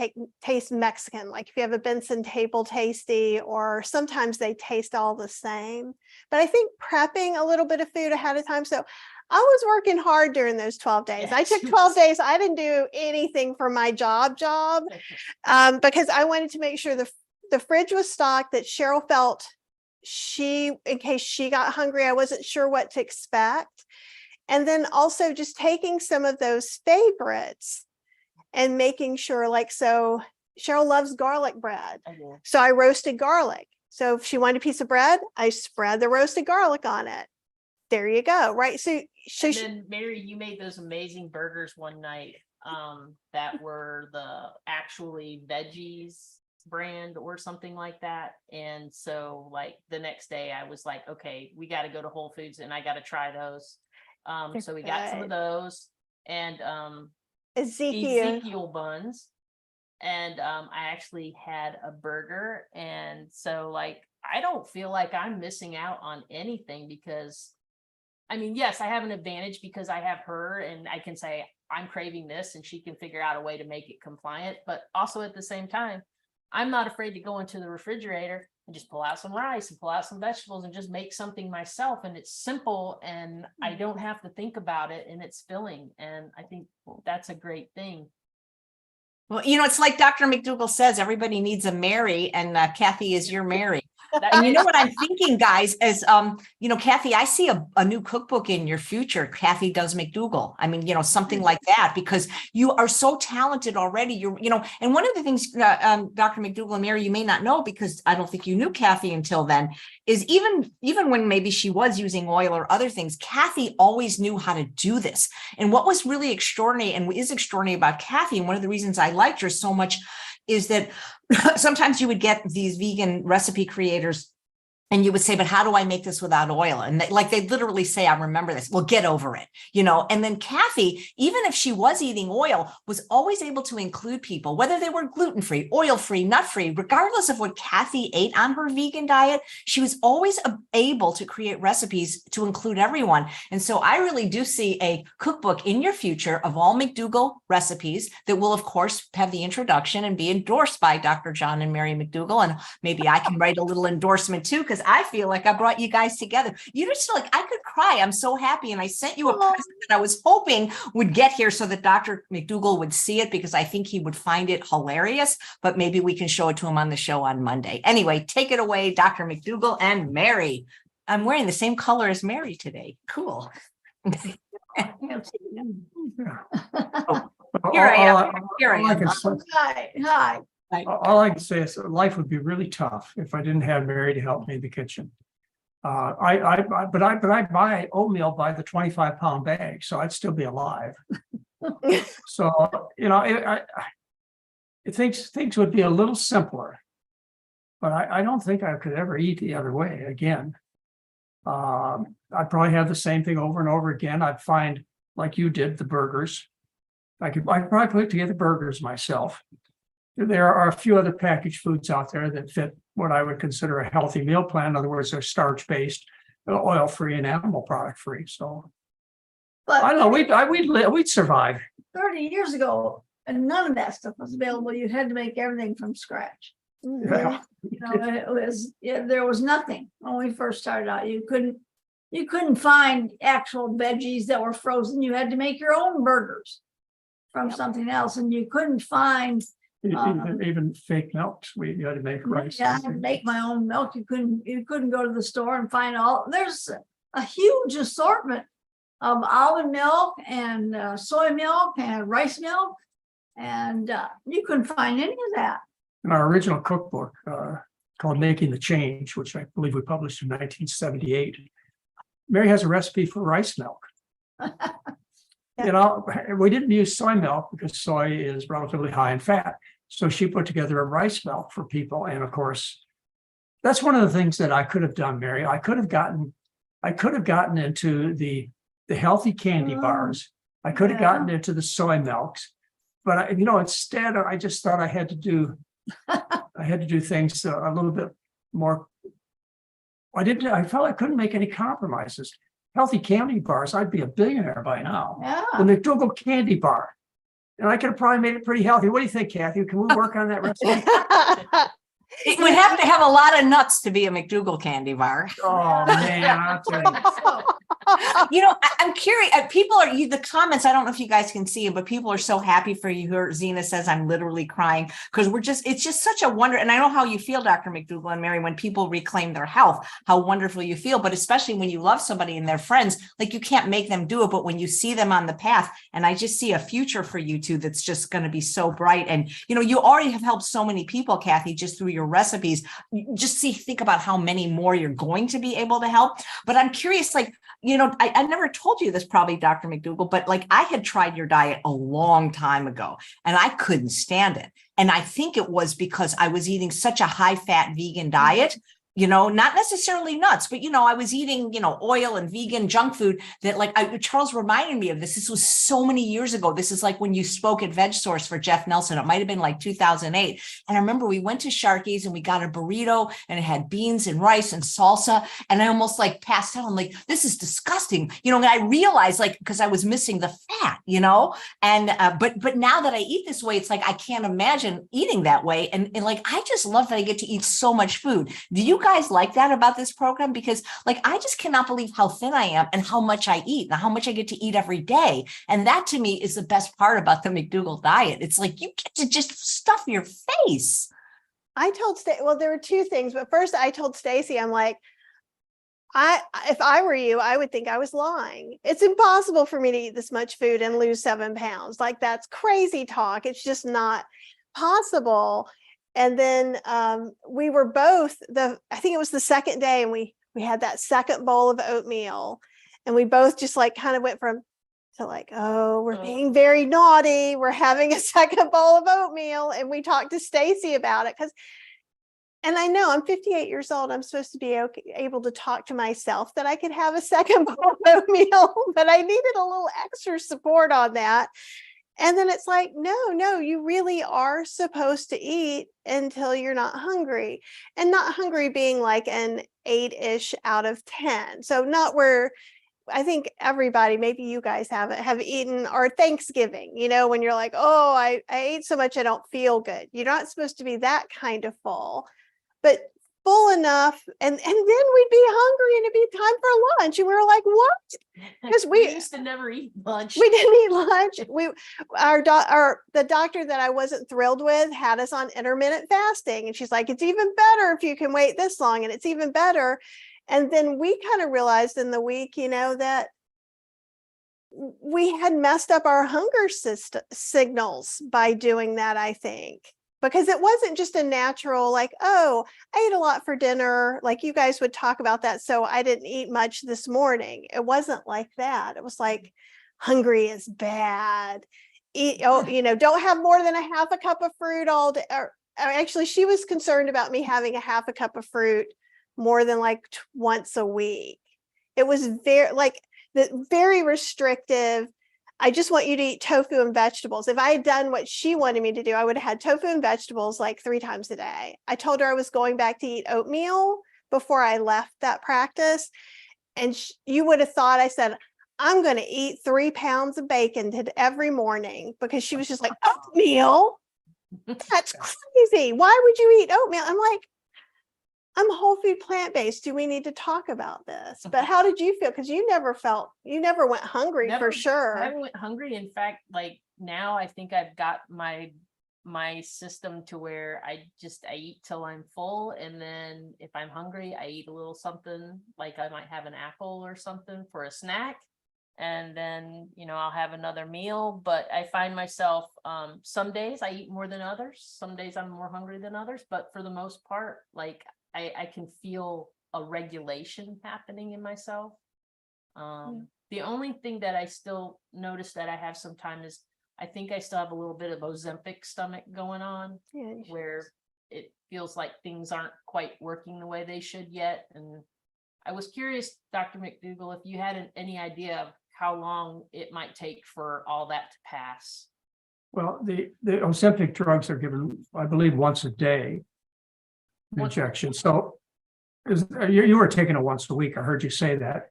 taste Mexican. Like if you have a Benson Table Tasty, or sometimes they taste all the same. But I think prepping a little bit of food ahead of time. So I was working hard during those 12 days. I took 12 days. I didn't do anything for my job because I wanted to make sure the fridge was stocked, that Cheryl felt in case she got hungry, I wasn't sure what to expect. And then also just taking some of those favorites and making sure, so Cheryl loves garlic bread. So I roasted garlic. So if she wanted a piece of bread, I spread the roasted garlic on it. There you go. Right. So then Mary, you made those amazing burgers one night that were the actually veggies brand or something like that. And so the next day I was like, okay, we got to go to Whole Foods and I got to try those. So we got some of those and Ezekiel buns. And I actually had a burger. And so I don't feel like I'm missing out on anything, because yes, I have an advantage because I have her and I can say I'm craving this and she can figure out a way to make it compliant. But also at the same time, I'm not afraid to go into the refrigerator and just pull out some rice and pull out some vegetables and just make something myself. And it's simple and I don't have to think about it, and it's filling. And I think that's a great thing. Well, it's like Dr. McDougall says, everybody needs a Mary, and Kathy is your Mary. And you know what I'm thinking, guys, is, Kathy, I see a new cookbook in your future. Kathy Does McDougall. Something like that, because you are so talented already. And one of the things, Dr. McDougall and Mary, you may not know, because I don't think you knew Kathy until then, is even when maybe she was using oil or other things, Kathy always knew how to do this. And what was really extraordinary and is extraordinary about Kathy, and one of the reasons I liked her so much, is that sometimes you would get these vegan recipe creators and you would say, but how do I make this without oil? And they literally say, I remember this. Well, get over it, And then Kathy, even if she was eating oil, was always able to include people, whether they were gluten-free, oil-free, nut-free, regardless of what Kathy ate on her vegan diet, she was always able to create recipes to include everyone. And so I really do see a cookbook in your future of all McDougall recipes that will, of course, have the introduction and be endorsed by Dr. John and Mary McDougall. And maybe I can write a little endorsement too, because I feel like I brought you guys together. You just like, I could cry. I'm so happy. And I sent you a Aw. present that I was hoping would get here so that Dr. McDougall would see it, because I think he would find it hilarious, but maybe we can show it to him on the show on Monday. Anyway, take it away, Dr. McDougall and Mary. I'm wearing the same color as Mary today. Cool. Here I am. Here I All I am. can say- Hi. all I can say is that life would be really tough if I didn't have Mary to help me in the kitchen. But I buy oatmeal by the 25-pound bag, so I'd still be alive. So, things would be a little simpler, but I don't think I could ever eat the other way again. I'd probably have the same thing over and over again. I'd find, like you did, the burgers. I'd probably put together burgers myself. There are a few other packaged foods out there that fit what I would consider a healthy meal plan. In other words, they're starch-based, oil-free, and animal product-free. So I don't know, we'd survive. 30 years ago, and none of that stuff was available. You had to make everything from scratch. Yeah. There was nothing when we first started out. You couldn't find actual veggies that were frozen. You had to make your own burgers from something else, and you couldn't find Even fake milks, you had to make rice. Yeah, I had to make my own milk. You couldn't go to the store and find there's a huge assortment of almond milk and soy milk and rice milk, and you couldn't find any of that. In our original cookbook called Making the Change, which I believe we published in 1978, Mary has a recipe for rice milk. We didn't use soy milk because soy is relatively high in fat. So she put together a rice milk for people. And of course, that's one of the things that I could have done, Mary. I could have gotten into the healthy candy bars. I could have gotten into the soy milks, but instead I just thought I had to do things a little bit more. I felt I couldn't make any compromises. Healthy candy bars, I'd be a billionaire by now. Yeah. The McDougall candy bar. And I could have probably made it pretty healthy. What do you think, Kathy? Can we work on that recipe? It would have to have a lot of nuts to be a McDougall candy bar. Oh, man. I'll tell you. I'm curious. The comments, I don't know if you guys can see them, but people are so happy for you. Zena says, I'm literally crying because it's just such a wonder. And I know how you feel, Dr. McDougall and Mary, when people reclaim their health, how wonderful you feel, but especially when you love somebody and their friends, like you can't make them do it, but when you see them on the path, and I just see a future for you two that's just going to be so bright. And, you already have helped so many people, Kathy, just through your recipes. Think about how many more you're going to be able to help. But I'm curious, I never told you this probably, Dr. McDougall, but I had tried your diet a long time ago and I couldn't stand it. And I think it was because I was eating such a high fat vegan diet, not necessarily nuts, but, I was eating, oil and vegan junk food that Charles reminded me of this. This was so many years ago. This is like when you spoke at VegSource for Jeff Nelson. It might've been 2008. And I remember we went to Sharky's and we got a burrito and it had beans and rice and salsa. And I almost passed out. I'm like, this is disgusting. And I realized because I was missing the fat, and, but now that I eat this way, it's I can't imagine eating that way. And I just love that I get to eat so much food. Do you guys like that about this program? Because I just cannot believe how thin I am and how much I eat and how much I get to eat every day. And that to me is the best part about the McDougall diet. It's you get to just stuff your face. I told there were two things, but first I told Stacy, I'm like, if I were you, I would think I was lying. It's impossible for me to eat this much food and lose 7 pounds. That's crazy talk. It's just not possible. And then we were both I think it was the second day, and we had that second bowl of oatmeal, and we both just kind of went from to oh, we're being very naughty. We're having a second bowl of oatmeal. And we talked to Stacy about it and I know I'm 58 years old. I'm supposed to be able to talk to myself that I could have a second bowl of oatmeal, but I needed a little extra support on that. And then it's no, you really are supposed to eat until you're not hungry, and not hungry being an 8-ish out of 10. So not where I think everybody, maybe you guys have eaten, or Thanksgiving, when you're oh, I ate so much, I don't feel good. You're not supposed to be that kind of full, but full enough, and then we'd be hungry and it'd be time for lunch. And we were like, what? Because We used to never eat lunch. we didn't eat lunch. The doctor that I wasn't thrilled with had us on intermittent fasting. And she's like, it's even better if you can wait this long, and it's even better. And then we kind of realized in the week, that we had messed up our hunger signals by doing that, I think, because it wasn't just a natural, like, oh, I ate a lot for dinner. Like you guys would talk about that. So I didn't eat much this morning. It wasn't like that. It was like, hungry is bad. Don't have more than a half a cup of fruit all day. Or actually, she was concerned about me having a half a cup of fruit more than like once a week. It was very restrictive. I just want you to eat tofu and vegetables. If I had done what she wanted me to do, I would have had tofu and vegetables like 3 times a day. I told her I was going back to eat oatmeal before I left that practice. And you would have thought I said, I'm going to eat 3 pounds of bacon every morning, because she was just like, oatmeal? That's crazy. Why would you eat oatmeal? I'm like, I'm whole food plant-based. Do we need to talk about this? But how did you feel? Because you never went hungry for I sure. never went hungry. In fact, like now I think I've got my system to where I eat till I'm full. And then if I'm hungry, I eat a little something, like I might have an apple or something for a snack. And then, I'll have another meal. But I find myself, some days I eat more than others. Some days I'm more hungry than others. But for the most part, like I can feel a regulation happening in myself. The only thing that I still notice that I have sometimes is I think I still have a little bit of Ozempic stomach going on, where it feels like things aren't quite working the way they should yet. And I was curious, Dr. McDougall, if you had any idea of how long it might take for all that to pass. Well, the Ozempic drugs are given, I believe, once a day injection. So you were taking it once a week. I heard you say that.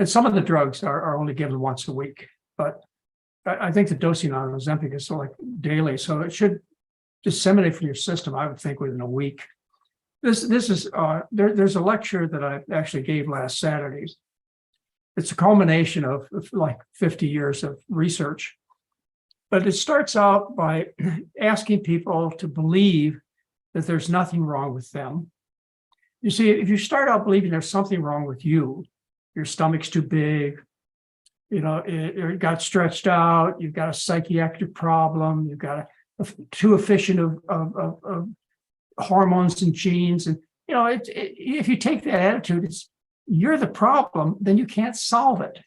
And some of the drugs are only given once a week. But I think the dosing on Ozempic is like daily. So it should disseminate from your system, I would think, within a week. This is there's a lecture that I actually gave last Saturday. It's a culmination of like 50 years of research. But it starts out by asking people to believe that there's nothing wrong with them. You see, if you start out believing there's something wrong with you, your stomach's too big, it got stretched out, you've got a psychiatric problem, you've got too efficient of hormones and genes. And, if you take that attitude, it's you're the problem, then you can't solve it.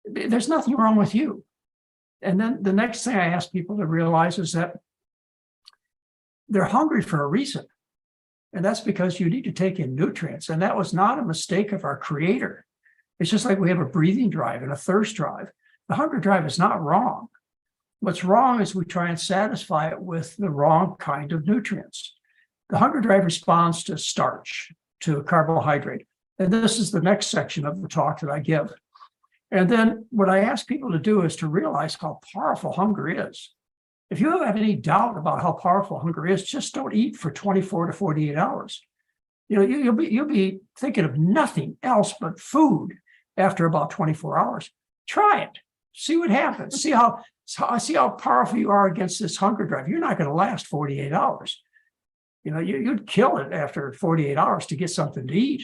There's nothing wrong with you. And then the next thing I ask people to realize is that they're hungry for a reason. And that's because you need to take in nutrients. And that was not a mistake of our creator. It's just like we have a breathing drive and a thirst drive. The hunger drive is not wrong. What's wrong is we try and satisfy it with the wrong kind of nutrients. The hunger drive responds to starch, to carbohydrate. And this is the next section of the talk that I give. And then what I ask people to do is to realize how powerful hunger is. If you have any doubt about how powerful hunger is, just don't eat for 24 to 48 hours. You'll be thinking of nothing else but food after about 24 hours. Try it. See what happens. See how powerful you are against this hunger drive. You're not going to last 48 hours. You'd kill it after 48 hours to get something to eat.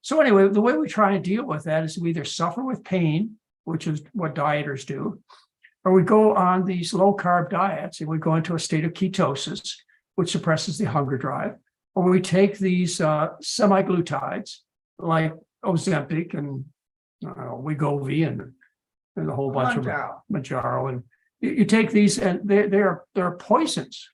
So anyway, the way we try and deal with that is we either suffer with pain, which is what dieters do, or we go on these low-carb diets and we go into a state of ketosis, which suppresses the hunger drive, or we take these semi-glutides like Ozempic and Wegovy and a whole bunch of Mounjaro. And you take these and they're poisons.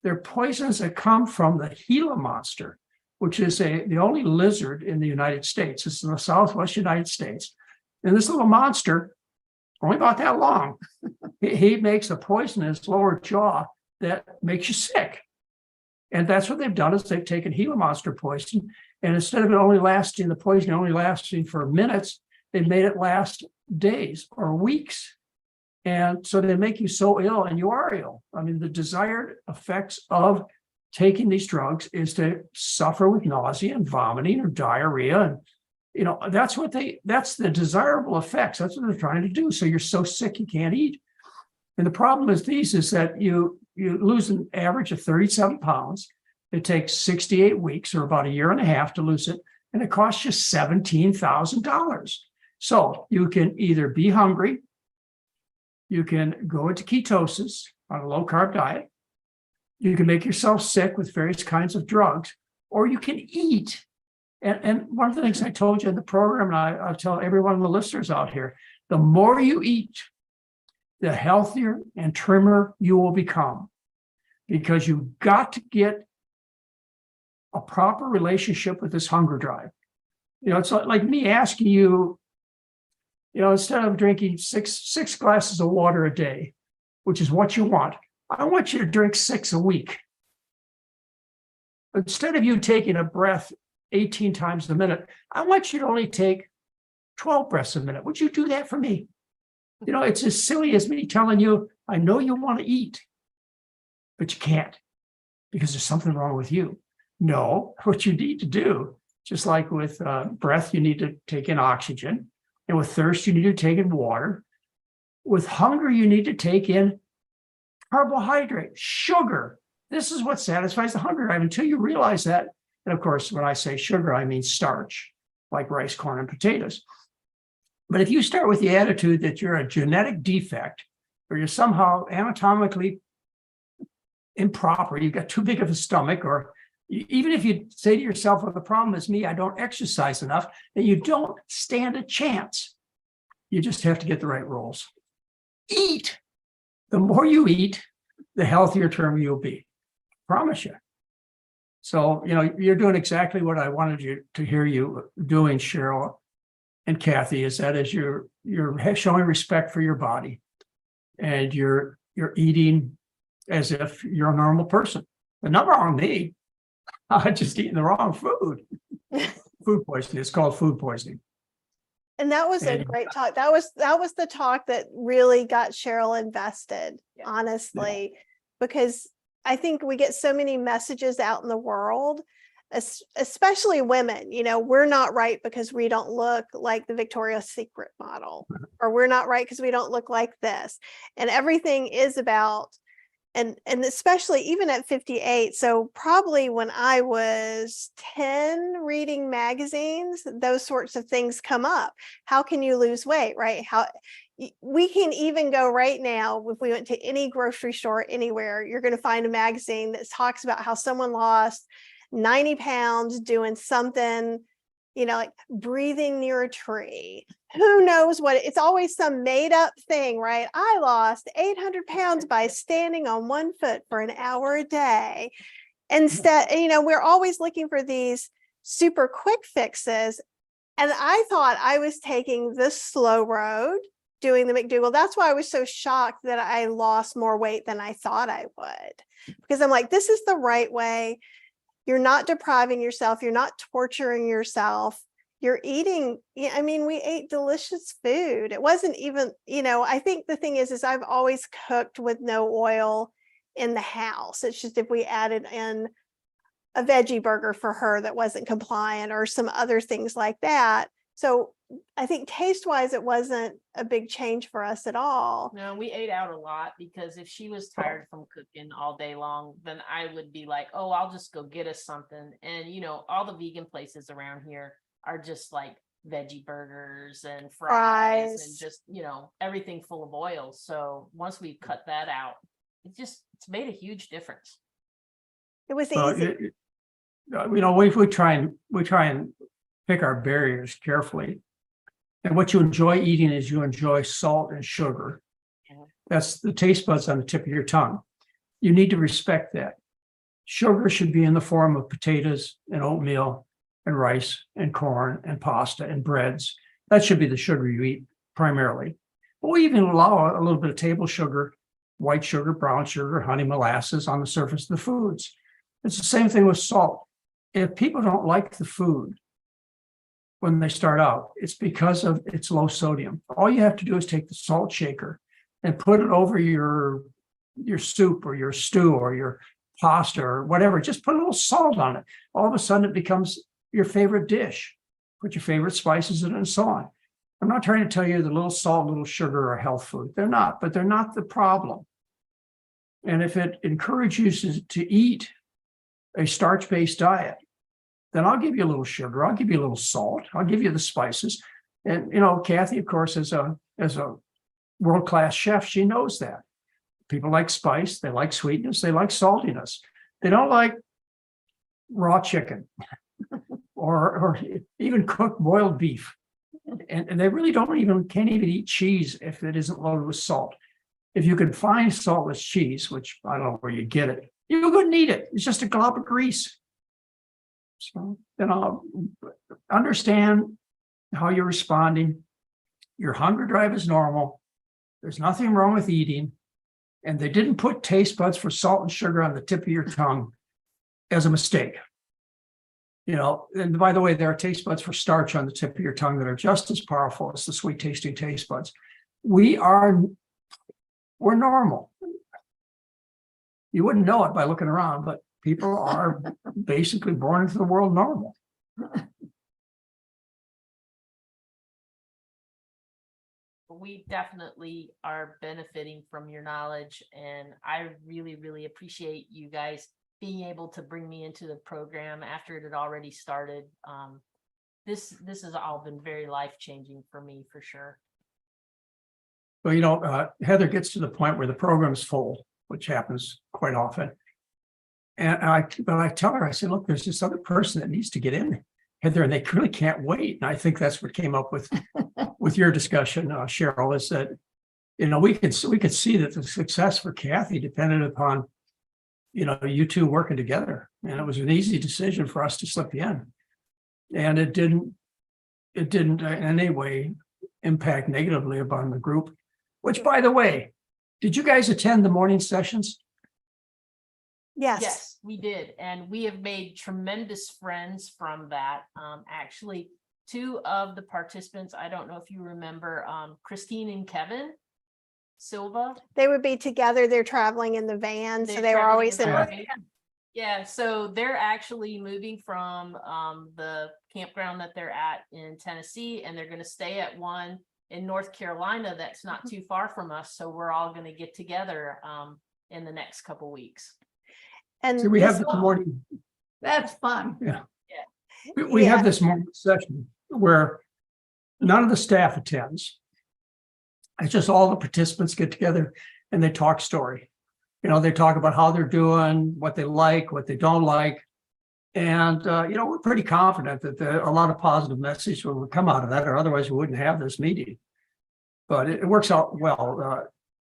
They're poisons that come from the Gila monster, which is the only lizard in the United States. It's in the Southwest United States. And this little monster, only about that long, he makes a poison in his lower jaw that makes you sick. And that's what they've done is they've taken Gila monster poison, and instead of the poison only lasting for minutes, they've made it last days or weeks. And so they make you so ill, and you are ill. I mean, the desired effects of taking these drugs is to suffer with nausea and vomiting or diarrhea. And, that's the desirable effects. That's what they're trying to do. So you're so sick you can't eat. And the problem is that you lose an average of 37 pounds. It takes 68 weeks or about a year and a half to lose it. And it costs you $17,000. So you can either be hungry, you can go into ketosis on a low carb diet, you can make yourself sick with various kinds of drugs, or you can eat. And one of the things I told you in the program, and I'll tell every one of the listeners out here, the more you eat, the healthier and trimmer you will become, because you've got to get a proper relationship with this hunger drive. It's like me asking you, instead of drinking six glasses of water a day, which is what you want, I want you to drink 6 a week. Instead of you taking a breath 18 times a minute, I want you to only take 12 breaths a minute. Would you do that for me? It's as silly as me telling you, I know you want to eat, but you can't because there's something wrong with you. No, what you need to do, just like with breath, you need to take in oxygen. And with thirst, you need to take in water. With hunger, you need to take in carbohydrate, sugar. This is what satisfies the hunger drive until you realize that. And of course, when I say sugar, I mean starch, like rice, corn, and potatoes. But if you start with the attitude that you're a genetic defect or you're somehow anatomically improper, you've got too big of a stomach, or even if you say to yourself, well, the problem is me, I don't exercise enough, then you don't stand a chance. You just have to get the right rules. Eat. The more you eat, the healthier term you'll be. Promise you. So, you're doing exactly what I wanted you to hear you doing, Cheryl and Kathy, is you're showing respect for your body, and you're eating as if you're a normal person. But not wrong with me. I'm just eating the wrong food. Food poisoning. It's called food poisoning. And that was a great talk. That was the talk that really got Cheryl invested, honestly, because I think we get so many messages out in the world, especially women, we're not right because we don't look like the Victoria's Secret model, or we're not right because we don't look like this. And everything is about, and especially even at 58. So probably when I was 10 reading magazines, those sorts of things come up. How can you lose weight, right? We can even go right now, if we went to any grocery store anywhere, you're going to find a magazine that talks about how someone lost 90 pounds doing something, like breathing near a tree. Who knows what? It's always some made up thing, right? I lost 800 pounds by standing on one foot for an hour a day. Instead, we're always looking for these super quick fixes. And I thought I was taking the slow road, doing the McDougall. That's why I was so shocked that I lost more weight than I thought I would, because I'm like, this is the right way. You're not depriving yourself. You're not torturing yourself. You're eating. We ate delicious food. It wasn't even, I think the thing is I've always cooked with no oil in the house. It's just if we added in a veggie burger for her that wasn't compliant or some other things like that. So I think taste wise, it wasn't a big change for us at all. No, we ate out a lot because if she was tired from cooking all day long, then I would be like, oh, I'll just go get us something. And, all the vegan places around here are just like veggie burgers and fries and just, everything full of oil. So once we cut that out, it's made a huge difference. It was easy. We try and pick our barriers carefully. And what you enjoy eating is you enjoy salt and sugar. That's the taste buds on the tip of your tongue. You need to respect that. Sugar should be in the form of potatoes and oatmeal and rice and corn and pasta and breads. That should be the sugar you eat primarily. But we even allow a little bit of table sugar, white sugar, brown sugar, honey, molasses on the surface of the foods. It's the same thing with salt. If people don't like the food when they start out, it's because of its low sodium. All you have to do is take the salt shaker and put it over your soup or your stew or your pasta or whatever, just put a little salt on it. All of a sudden it becomes your favorite dish. Put your favorite spices in it and so on. I'm not trying to tell you that little salt, little sugar are health food. They're not, but they're not the problem. And if it encourages you to eat a starch-based diet, then I'll give you a little sugar, I'll give you a little salt, I'll give you the spices. And Kathy, of course, as a world-class chef, she knows that. People like spice, they like sweetness, they like saltiness. They don't like raw chicken or even cooked boiled beef. And they really can't even eat cheese if it isn't loaded with salt. If you can find saltless cheese, which I don't know where you get it, you wouldn't eat it. It's just a glob of grease. So understand how you're responding. Your hunger drive is normal. There's nothing wrong with eating. And they didn't put taste buds for salt and sugar on the tip of your tongue as a mistake. And by the way, there are taste buds for starch on the tip of your tongue that are just as powerful as the sweet tasting taste buds. We're normal. You wouldn't know it by looking around, but people are basically born into the world normal. We definitely are benefiting from your knowledge, and I really, really appreciate you guys being able to bring me into the program after it had already started. This has all been very life-changing for me, for sure. Well, Heather gets to the point where the program's full, which happens quite often. And I tell her, I said, look, there's this other person that needs to get in, Heather, and they really can't wait. And I think that's what came up with your discussion, Cheryl, is that, we could see that the success for Kathy depended upon, you two working together. And it was an easy decision for us to slip you in. And it didn't in any way impact negatively upon the group, which, by the way, did you guys attend the morning sessions? Yes. We did. And we have made tremendous friends from that. Actually, two of the participants, I don't know if you remember, Christine and Kevin Silva. They would be together. They're traveling in the van. So they were always in. Yeah, so they're actually moving from the campground that they're at in Tennessee, and they're going to stay at one in North Carolina that's not too far from us. So we're all going to get together in the next couple weeks. And so we have this morning. That's fun. Yeah. We have this morning session where none of the staff attends. It's just all the participants get together and they talk story. They talk about how they're doing, what they like, what they don't like. And, we're pretty confident that a lot of positive message will come out of that, or otherwise we wouldn't have this meeting. But it works out well.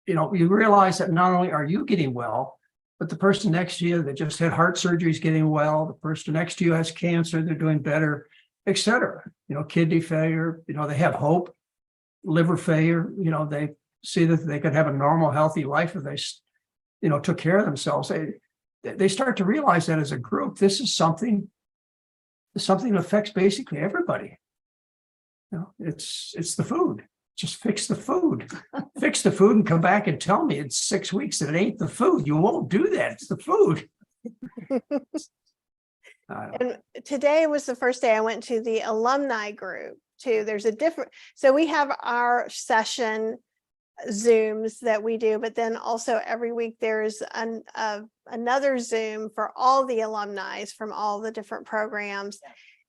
You realize that not only are you getting well, but the person next to you that just had heart surgery is getting well. The person next to you has cancer, they're doing better, et cetera. Kidney failure, they have hope. Liver failure, they see that they could have a normal, healthy life if they, took care of themselves. They start to realize that as a group, this is something that affects basically everybody. It's the food. Just fix the food. Fix the food and come back and tell me in 6 weeks that it ain't the food. You won't do that. It's the food. And today was the first day I went to the alumni group too. So we have our session Zooms that we do, but then also every week there's another Zoom for all the alumni from all the different programs.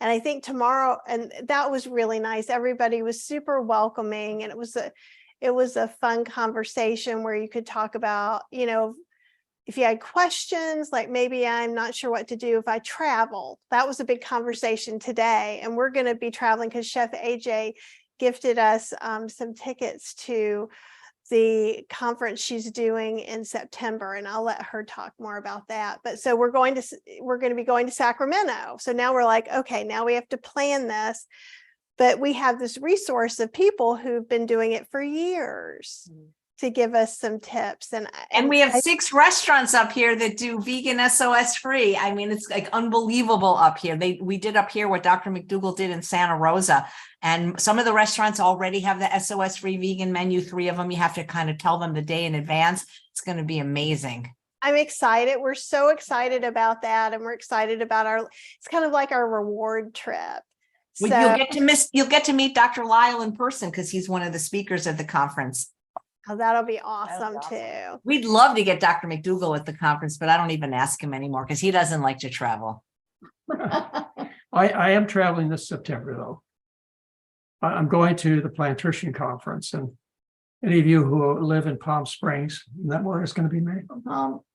And I think tomorrow, and that was really nice. Everybody was super welcoming, and it was a fun conversation where you could talk about, if you had questions, like maybe I'm not sure what to do if I travel. That was a big conversation today. And we're going to be traveling because Chef AJ gifted us some tickets to the conference she's doing in September, and I'll let her talk more about that. But so we're going to be going to Sacramento. So now we're like, okay, now we have to plan this, but we have this resource of people who've been doing it for years to give us some tips. And we have 6 restaurants up here that do vegan SOS free. I mean, it's like unbelievable up here. We did up here what Dr. McDougall did in Santa Rosa. And some of the restaurants already have the SOS free vegan menu. 3 of them, you have to kind of tell them the day in advance. It's going to be amazing. I'm excited. We're so excited about that. And we're excited about it's kind of like our reward trip. Well, So you'll get to meet Dr. Lyle in person because he's one of the speakers at the conference. that'll be awesome awesome. too. We'd love to get Dr. McDougall at the conference, but I don't even ask him anymore because he doesn't like to travel. I am traveling this September, though. I'm going to the Plantrician Conference, and any of you who live in Palm Springs, isn't that where it's going to be, Mary?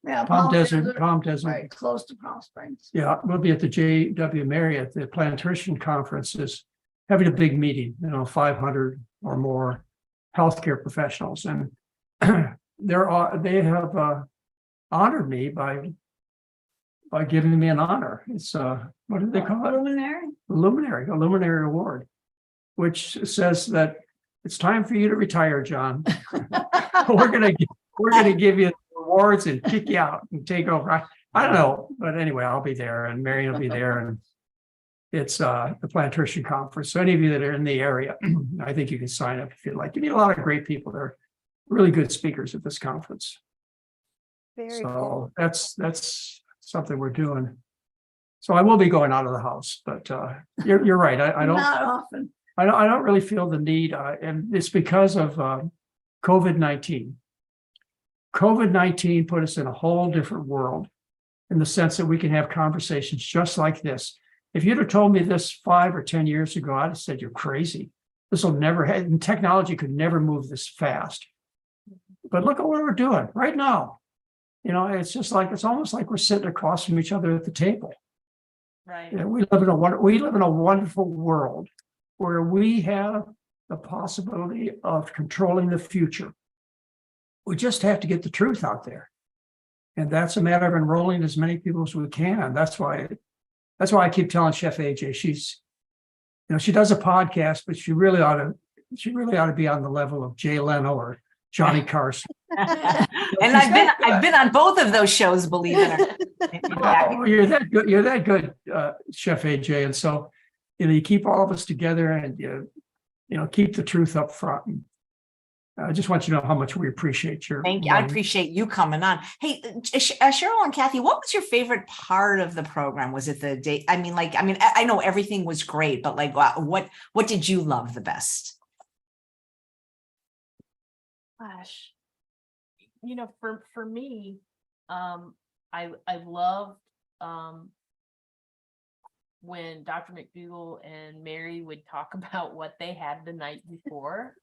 Yeah. Palm Desert, Palm Desert. Right, close to Palm Springs. Yeah, we'll be at the JW Marriott. The Plantrician Conference is having a big meeting, 500 or more healthcare professionals. And they have honored me by giving me an honor. It's what do they call it? Luminary. A luminary award, which says that it's time for you to retire, John. we're gonna give you awards and kick you out and take over. I don't know, but anyway, I'll be there, and Marion will be there, and it's the Plantrician Conference. So any of you that are in the area, I think you can sign up if you'd like. You meet a lot of great people. They're really good speakers at this conference. Very So cool. that's something we're doing. So I will be going out of the house, but you're right. I don't. Not often. I don't really feel the need, and it's because of COVID-19. COVID-19 put us in a whole different world in the sense that we can have conversations just like this. If you'd have told me this 5 or 10 years ago, I'd have said, you're crazy. This will never happen. Technology could never move this fast. But look at what we're doing right now. It's almost like we're sitting across from each other at the table. Right. We live in a wonderful world where we have the possibility of controlling the future. We just have to get the truth out there. And that's a matter of enrolling as many people as we can. That's why I keep telling Chef AJ, she does a podcast, but she really ought to be on the level of Jay Leno or Johnny Carson. And I've been on both of those shows, believe it or not. Oh, you're that good, Chef AJ. And so, you keep all of us together, and keep the truth up front. And I just want you to know how much we appreciate your. Thank you. I appreciate you coming on. Hey, Cheryl and Kathy, what was your favorite part of the program? Was it the day? I know everything was great, but what did you love the best? Gosh. For me, I loved when Dr. McDougall and Mary would talk about what they had the night before,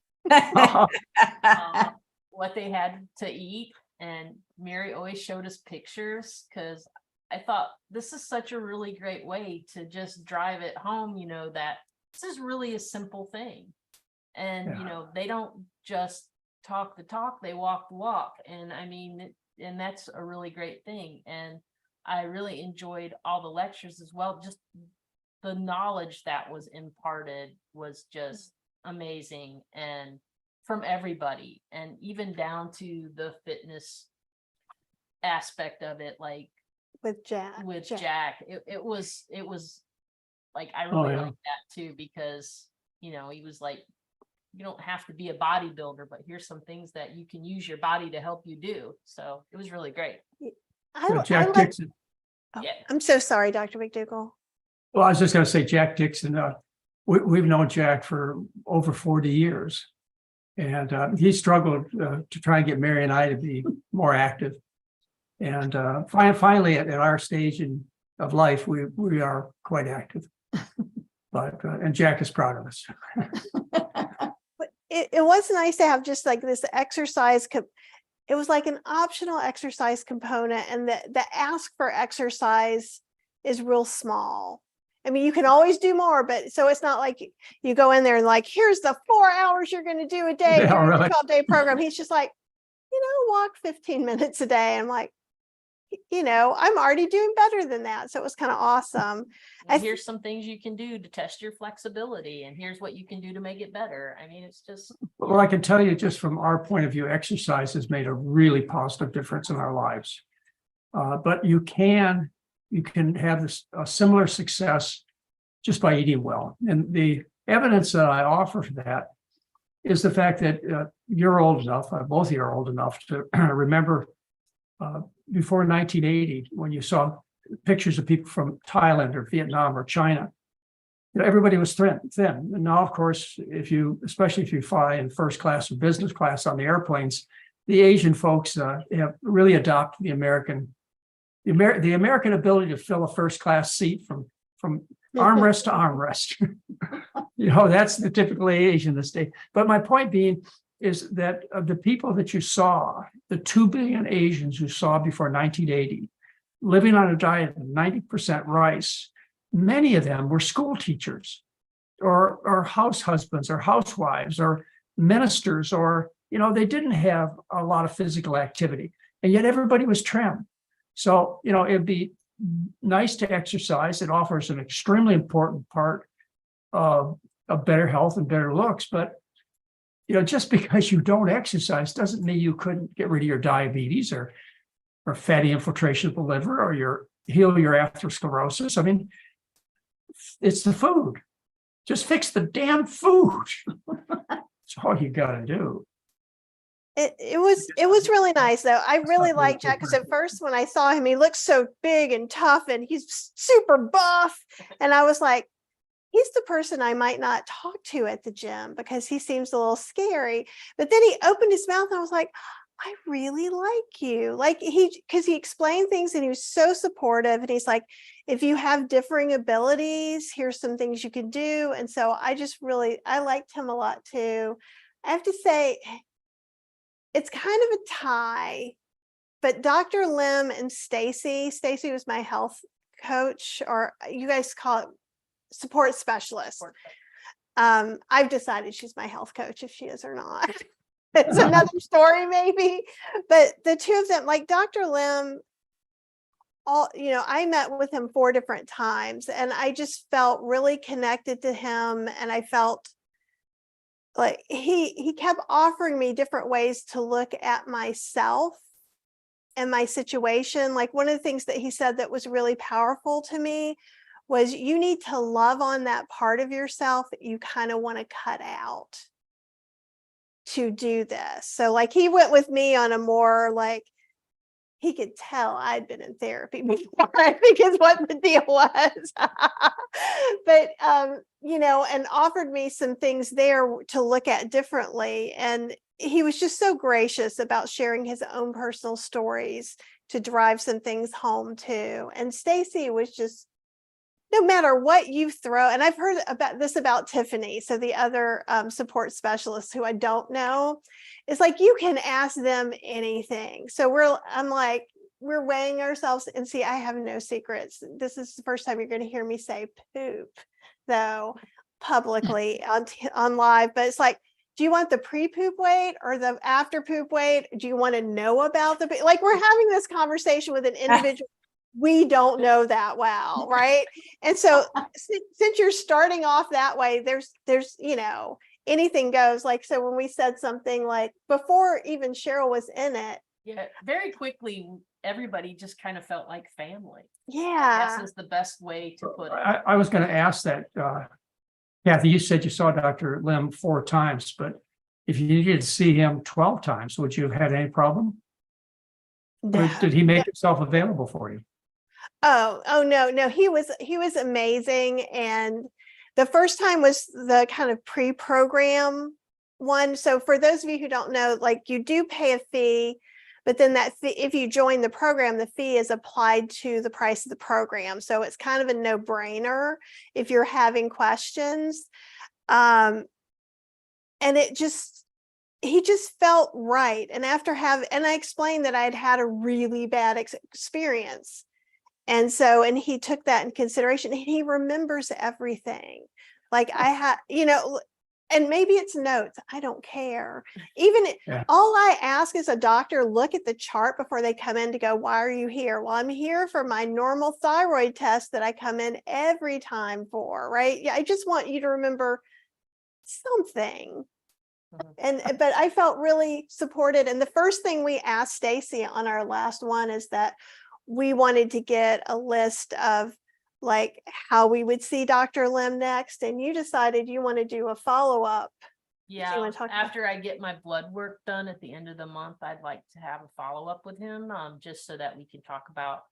what they had to eat. And Mary always showed us pictures, because I thought this is such a really great way to just drive it home, that this is really a simple thing. And, they don't just talk the talk, they walk the walk. And and that's a really great thing. And I really enjoyed all the lectures as well. Just the knowledge that was imparted was just amazing, and from everybody, and even down to the fitness aspect of it, like With Jack. It was like, I really liked that too, because he was like, you don't have to be a bodybuilder, but here's some things that you can use your body to help you do. So it was really great. Jack Dixon. Yeah. I'm so sorry, Dr. McDougall. Well, I was just going to say Jack Dixon. We've known Jack for over 40 years, and he struggled to try and get Mary and I to be more active. And finally, at our stage of life, we are quite active. But and Jack is proud of us. But it was nice to have just like this exercise. It was like an optional exercise component, and the ask for exercise is real small. You can always do more, but so it's not like you go in there and like, here's the 4 hours you're going to do a day, during the 12-day program. He's just like, walk 15 minutes a day. I'm like, I'm already doing better than that. So it was kind of awesome. And here's some things you can do to test your flexibility, and here's what you can do to make it better. It's just. Well, I can tell you, just from our point of view, exercise has made a really positive difference in our lives. But you can have a similar success just by eating well. And the evidence that I offer for that is the fact that you're old enough, both of you are old enough to remember before 1980, when you saw pictures of people from Thailand or Vietnam or China, everybody was thin. And now, of course, especially if you fly in first class or business class on the airplanes, the Asian folks have really adopted the American ability to fill a first class seat from armrest to armrest. That's the typical Asian state. But my point being is that of the people that you saw, the 2 billion Asians you saw before 1980, living on a diet of 90% rice, many of them were school teachers or house husbands or housewives or ministers, or, they didn't have a lot of physical activity, and yet everybody was trim. So, it'd be nice to exercise. It offers an extremely important part of better health and better looks. But, just because you don't exercise doesn't mean you couldn't get rid of your diabetes or fatty infiltration of the liver or heal your atherosclerosis. I mean, it's the food. Just fix the damn food. That's all you got to do. It was really nice though. I really liked Jack because at first when I saw him, he looked so big and tough and he's super buff. And I was like, he's the person I might not talk to at the gym because he seems a little scary. But then he opened his mouth and I was like, I really like you. Because he explained things and he was so supportive. And he's like, if you have differing abilities, here's some things you can do. And so I liked him a lot too. I have to say, it's kind of a tie, but Dr. Lim and Stacy was my health coach, or you guys call it support specialist. I've decided she's my health coach, if she is or not. It's another story maybe, but the two of them, like Dr. Lim, I met with him 4 different times and I just felt really connected to him. And I felt like he kept offering me different ways to look at myself and my situation. Like one of the things that he said that was really powerful to me was you need to love on that part of yourself that you kind of want to cut out to do this. So like he went with me on a more like, he could tell I'd been in therapy before, I think is what the deal was. But, and offered me some things there to look at differently. And he was just so gracious about sharing his own personal stories to drive some things home too. And Stacy was just, no matter what you throw, and I've heard about Tiffany, so the other support specialist who I don't know, it's like you can ask them anything. So we're weighing ourselves, and see, I have no secrets. This is the first time you're going to hear me say poop, though, publicly on live. But it's like, do you want the pre-poop weight or the after poop weight? Do you want to know about like we're having this conversation with an individual we don't know that well, right? And so since you're starting off that way, there's anything goes. Like, so when we said something like before even Cheryl was in it, yeah, very quickly everybody just kind of felt like family. Yeah, I guess is the best way to put it. I was going to ask that, Kathy, you said you saw Dr. Lim 4 times, but if you needed to see him 12 times, would you have had any problem? no. Did he make himself available for you? Oh no, he was amazing. And the first time was the kind of pre-program one. So for those of you who don't know, like you do pay a fee, but then that fee, if you join the program, the fee is applied to the price of the program. So it's kind of a no-brainer if you're having questions. And he just felt right. And and I explained that I had a really bad experience. And he took that in consideration, and he remembers everything. Like I had, and maybe it's notes. I don't care. All I ask is a doctor look at the chart before they come in to go, why are you here? Well, I'm here for my normal thyroid test that I come in every time for, right? Yeah. I just want you to remember something. But I felt really supported. And the first thing we asked Stacy on our last one is that we wanted to get a list of like how we would see Dr. Lim next. And you decided you want to do a follow-up Yeah, wanna talk about- after I get my blood work done at the end of the month, I'd like to have a follow-up with him, just so that we can talk about,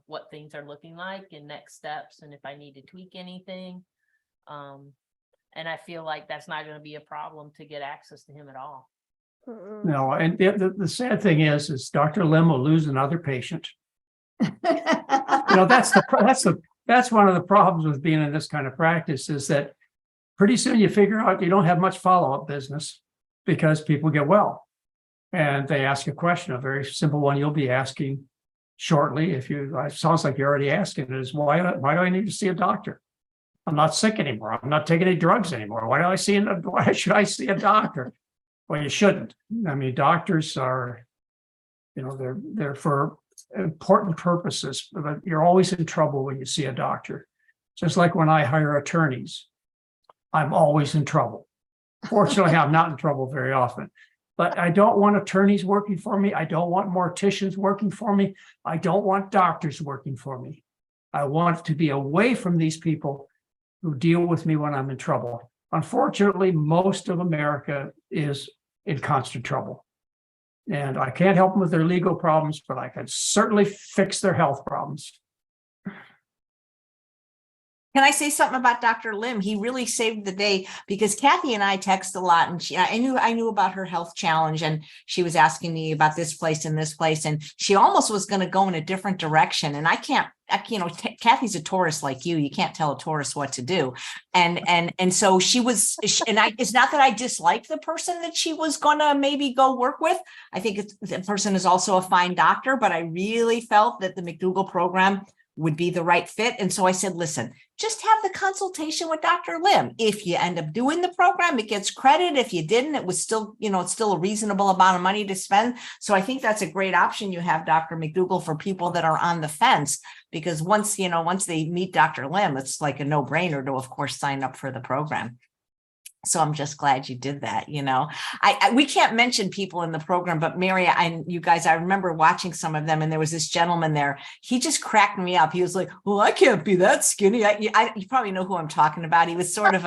what things are looking like and next steps and if I need to tweak anything. And I feel like that's not going to be a problem to get access to him at all. No, and the sad thing is Dr. Lim will lose another patient. That's one of the problems with being in this kind of practice, is that pretty soon you figure out you don't have much follow-up business because people get well. And they ask a question, a very simple one you'll be asking shortly. It sounds like you're already asking it, is why do I need to see a doctor? I'm not sick anymore. I'm not taking any drugs anymore. Why should I see a doctor? Well, you shouldn't. I mean, doctors are, they're for important purposes, but you're always in trouble when you see a doctor. Just like when I hire attorneys, I'm always in trouble. Fortunately, I'm not in trouble very often, but I don't want attorneys working for me. I don't want morticians working for me. I don't want doctors working for me. I want to be away from these people who deal with me when I'm in trouble. Unfortunately, most of America is in constant trouble. And I can't help them with their legal problems, but I can certainly fix their health problems. Can I say something about Dr. Lim? He really saved the day, because Kathy and I text a lot, and I knew about her health challenge, and she was asking me about this place and this place, and she almost was going to go in a different direction. And Kathy's a Taurus like you. You can't tell a Taurus what to do. And so she was, and it's not that I dislike the person that she was going to maybe go work with. I think the person is also a fine doctor, but I really felt that the McDougall program would be the right fit. And so I said, listen, just have the consultation with Dr. Lim. If you end up doing the program, it gets credit. If you didn't, it was still, it's still a reasonable amount of money to spend. So I think that's a great option. You have Dr. McDougall for people that are on the fence, because once they meet Dr. Lim, it's like a no-brainer to, of course, sign up for the program. So I'm just glad you did that. We can't mention people in the program, but Mary, you guys, I remember watching some of them, and there was this gentleman there. He just cracked me up. He was like, well, I can't be that skinny. You probably know who I'm talking about. He was sort of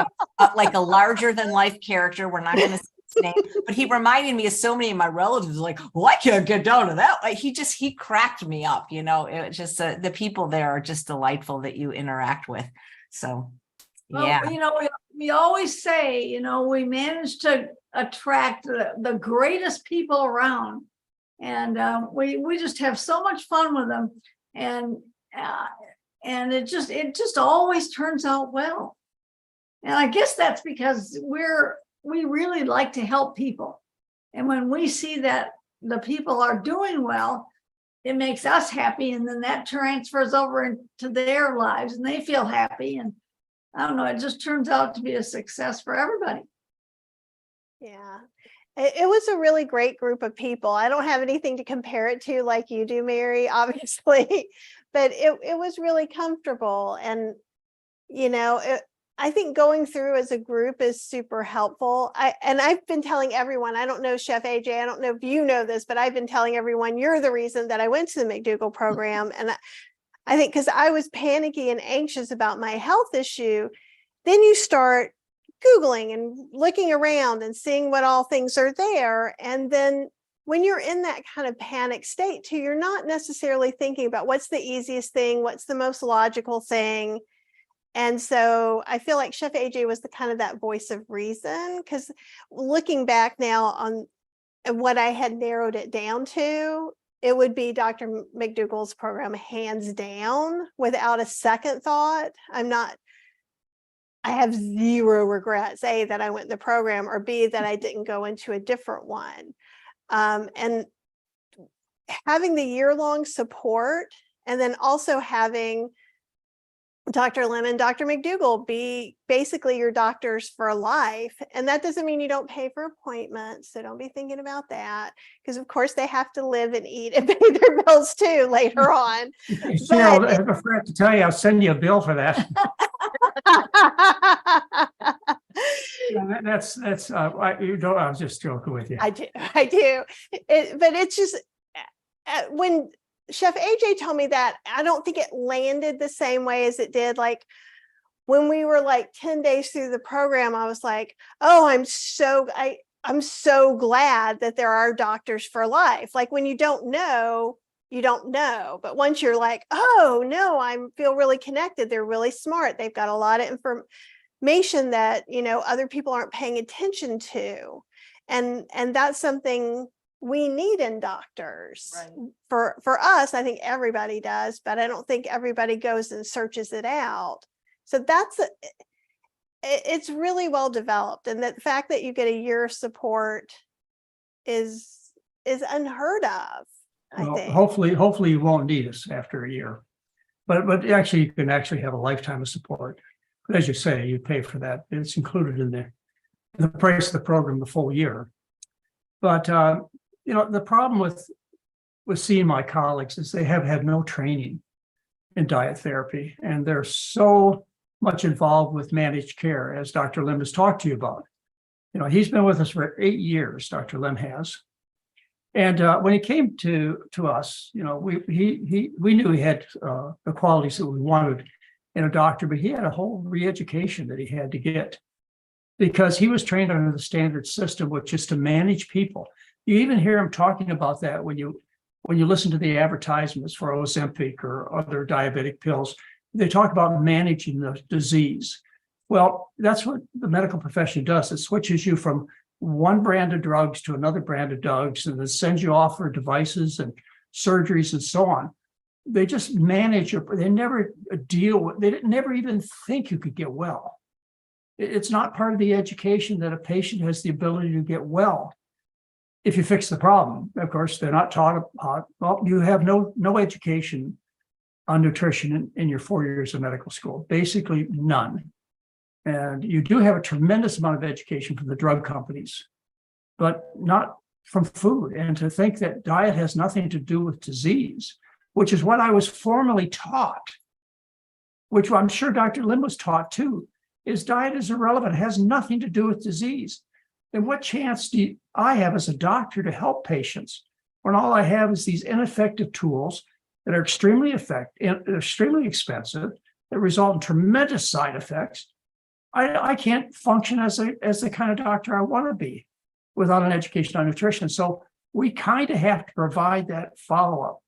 like a larger than life character. We're not going to say his name, but he reminded me of so many of my relatives. Like, well, I can't get down to that. Like, he cracked me up. It just, the people there are just delightful that you interact with. So, yeah. Well, we always say, we manage to attract the greatest people around, and we just have so much fun with them, and it just always turns out well. And I guess that's because we really like to help people, and when we see that the people are doing well, it makes us happy, and then that transfers over into their lives, and they feel happy, and I don't know, it just turns out to be a success for everybody. Yeah, it was a really great group of people. I don't have anything to compare it to like you do, Mary, obviously, but it was really comfortable. And, I think going through as a group is super helpful. I've been telling everyone, I don't know, Chef AJ, I don't know if you know this, but I've been telling everyone, you're the reason that I went to the McDougall program. And I think because I was panicky and anxious about my health issue, then you start Googling and looking around and seeing what all things are there. And then when you're in that kind of panic state too, you're not necessarily thinking about what's the easiest thing, what's the most logical thing. And so I feel like Chef AJ was the kind of that voice of reason, because looking back now on what I had narrowed it down to, it would be Dr. McDougall's program, hands down, without a second thought. I have zero regrets, A, that I went in the program, or B, that I didn't go into a different one. And having the year-long support, and then also having Dr. Lim and Dr. McDougall be basically your doctors for life. And that doesn't mean you don't pay for appointments. So don't be thinking about that, because of course they have to live and eat and pay their bills too later on. Cheryl, I forgot to tell you, I'll send you a bill for that. I was just joking with you. I do. But it's just when Chef AJ told me that, I don't think it landed the same way as it did like when we were like 10 days through the program, I was like, oh, I'm so glad that there are doctors for life. Like when you don't know, you don't know. But once you're like, oh no, I feel really connected. They're really smart. They've got a lot of information that, other people aren't paying attention to. And that's something we need in doctors. Right. For us, I think everybody does, but I don't think everybody goes and searches it out. So it's really well developed, and the fact that you get a year of support is unheard of. I Well, think. hopefully you won't need us after a year, but actually you can actually have a lifetime of support. But as you say, you pay for that. It's included in the price of the program the full year. But the problem with seeing my colleagues is they have had no training in diet therapy, and they're so much involved with managed care, as Dr. Lim has talked to you about. He's been with us for 8 years, Dr. Lim has. And when he came to us, we knew he had the qualities that we wanted in a doctor, but he had a whole re-education that he had to get, because he was trained under the standard system, which is to manage people. You even hear him talking about that when you listen to the advertisements for Ozempic or other diabetic pills. They talk about managing the disease. Well, that's what the medical profession does. It switches you from one brand of drugs to another brand of drugs, and it sends you off for devices and surgeries and so on. They just manage it. They never deal with, they never even think you could get well. It's not part of the education that a patient has the ability to get well if you fix the problem. Of course, they're not taught about, well, you have no education on nutrition in your 4 years of medical school, basically none. And you do have a tremendous amount of education from the drug companies, but not from food. And to think that diet has nothing to do with disease, which is what I was formerly taught, which I'm sure Dr. Lim was taught too, is diet is irrelevant, it has nothing to do with disease. Then what chance do I have as a doctor to help patients when all I have is these ineffective tools that are extremely expensive, that result in tremendous side effects? I can't function as the kind of doctor I want to be without an education on nutrition. So we kind of have to provide that follow-up,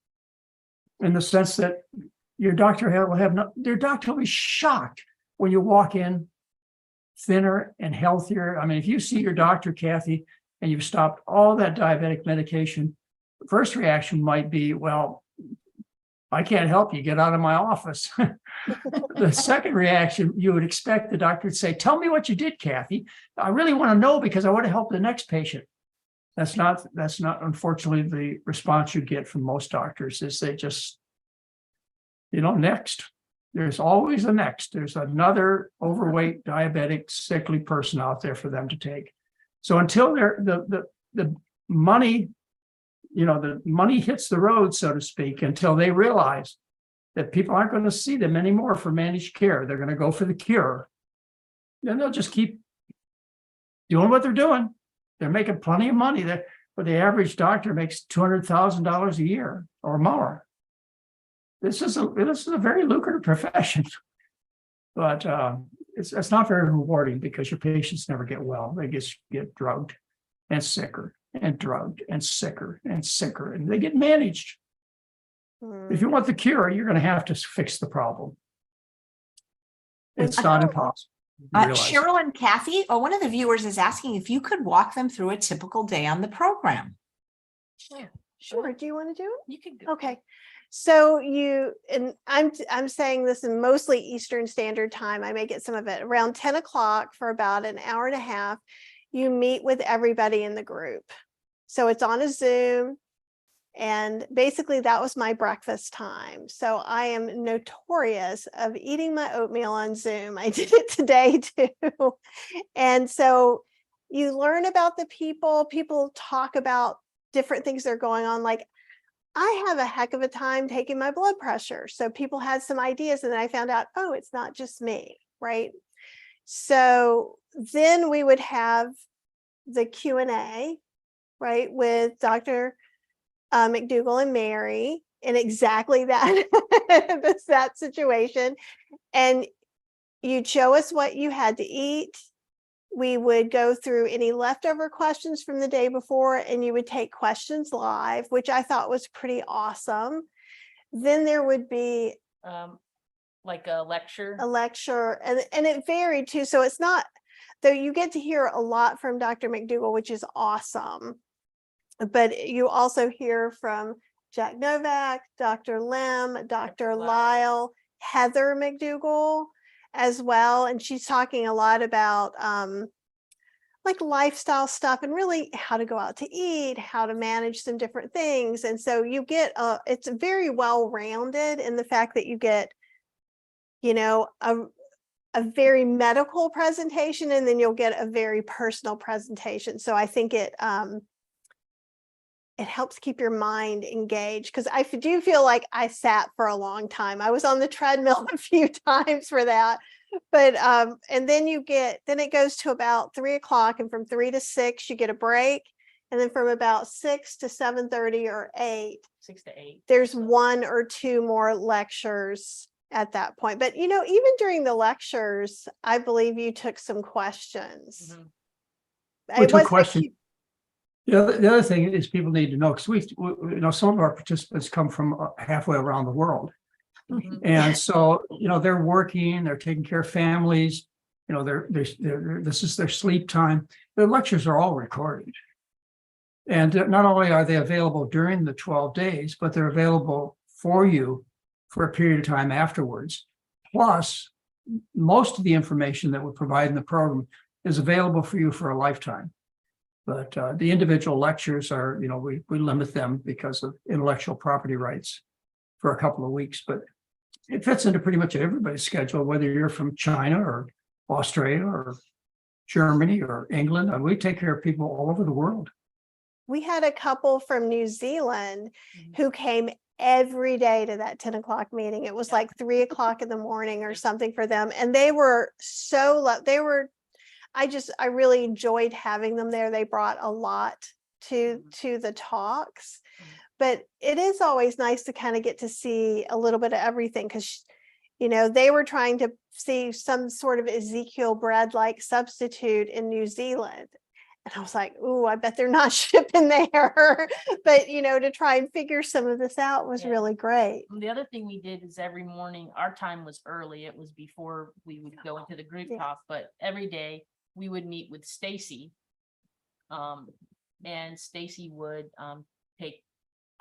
in the sense that your doctor will be shocked when you walk in thinner and healthier. I mean, if you see your doctor, Kathy, and you've stopped all that diabetic medication, the first reaction might be, well, I can't help you, get out of my office. The second reaction, you would expect the doctor to say, tell me what you did, Kathy. I really want to know because I want to help the next patient. That's not unfortunately the response you get from most doctors, is they just, next. There's always a next. There's another overweight, diabetic, sickly person out there for them to take. So until the money, the money hits the road, so to speak, until they realize that people aren't going to see them anymore for managed care, they're going to go for the cure, then they'll just keep doing what they're doing. They're making plenty of money. But the average doctor makes $200,000 a year or more. This is a very lucrative profession, but it's not very rewarding, because your patients never get well. They just get drugged and sicker and drugged and sicker, and they get managed. If you want the cure, you're going to have to fix the problem. It's not impossible. Cheryl and Kathy, one of the viewers is asking if you could walk them through a typical day on the program. Sure. Do you want to do it? You can do it. Okay. So I'm saying this in mostly Eastern Standard Time. I may get some of it around 10 o'clock for about an hour and a half. You meet with everybody in the group. So it's on a Zoom. And basically that was my breakfast time. So I am notorious of eating my oatmeal on Zoom. I did it today too. And so you learn about the people talk about different things that are going on. Like, I have a heck of a time taking my blood pressure. So people had some ideas, and then I found out, oh, it's not just me, right? So then we would have the Q&A, right, with Dr. McDougall and Mary in exactly that, that situation. And you'd show us what you had to eat. We would go through any leftover questions from the day before, and you would take questions live, which I thought was pretty awesome. Then there would be Like a lecture. a lecture, and it varied too. So it's not, though you get to hear a lot from Dr. McDougall, which is awesome. But you also hear from Jack Novak, Dr. Lim, Dr. Lyle, Heather McDougall as well. And she's talking a lot about like lifestyle stuff and really how to go out to eat, how to manage some different things. And so you get it's very well rounded in the fact that you get, you know, a very medical presentation, and then you'll get a very personal presentation. So I think it helps keep your mind engaged, because I do feel like I sat for a long time. I was on the treadmill a few times for that. But and then it goes to about 3 o'clock, and from 3 to 6 you get a break, and then from about 6 to 7:30 or 8, 6 to 8. there's 1 or 2 more lectures at that point. But you know, even during the lectures, I believe you took some questions. We It took wasn't a questions. huge- The other thing is people need to know, because you know, some of our participants come from halfway around the world. And so, you know, they're working, they're taking care of families, you know, this is their sleep time. The lectures are all recorded. And not only are they available during the 12 days, but they're available for you for a period of time afterwards. Plus, most of the information that we provide in the program is available for you for a lifetime. But the individual lectures are, you know, we limit them because of intellectual property rights for a couple of weeks, but it fits into pretty much everybody's schedule, whether you're from China or Australia or Germany or England. And we take care of people all over the world. We had a couple from New Zealand who came every day to that 10 o'clock meeting. It was like 3 o'clock in the morning or something for them. And they were I really enjoyed having them there. They brought a lot to the talks. But it is always nice to kind of get to see a little bit of everything, because, you know, they were trying to see some sort of Ezekiel bread-like substitute in New Zealand. And I was like, ooh, I bet they're not shipping there. But, you know, to try and figure some of this out was really great. The other thing we did is every morning, our time was early. It was before we would go into the group talk, but every day we would meet with Stacy. And Stacy would take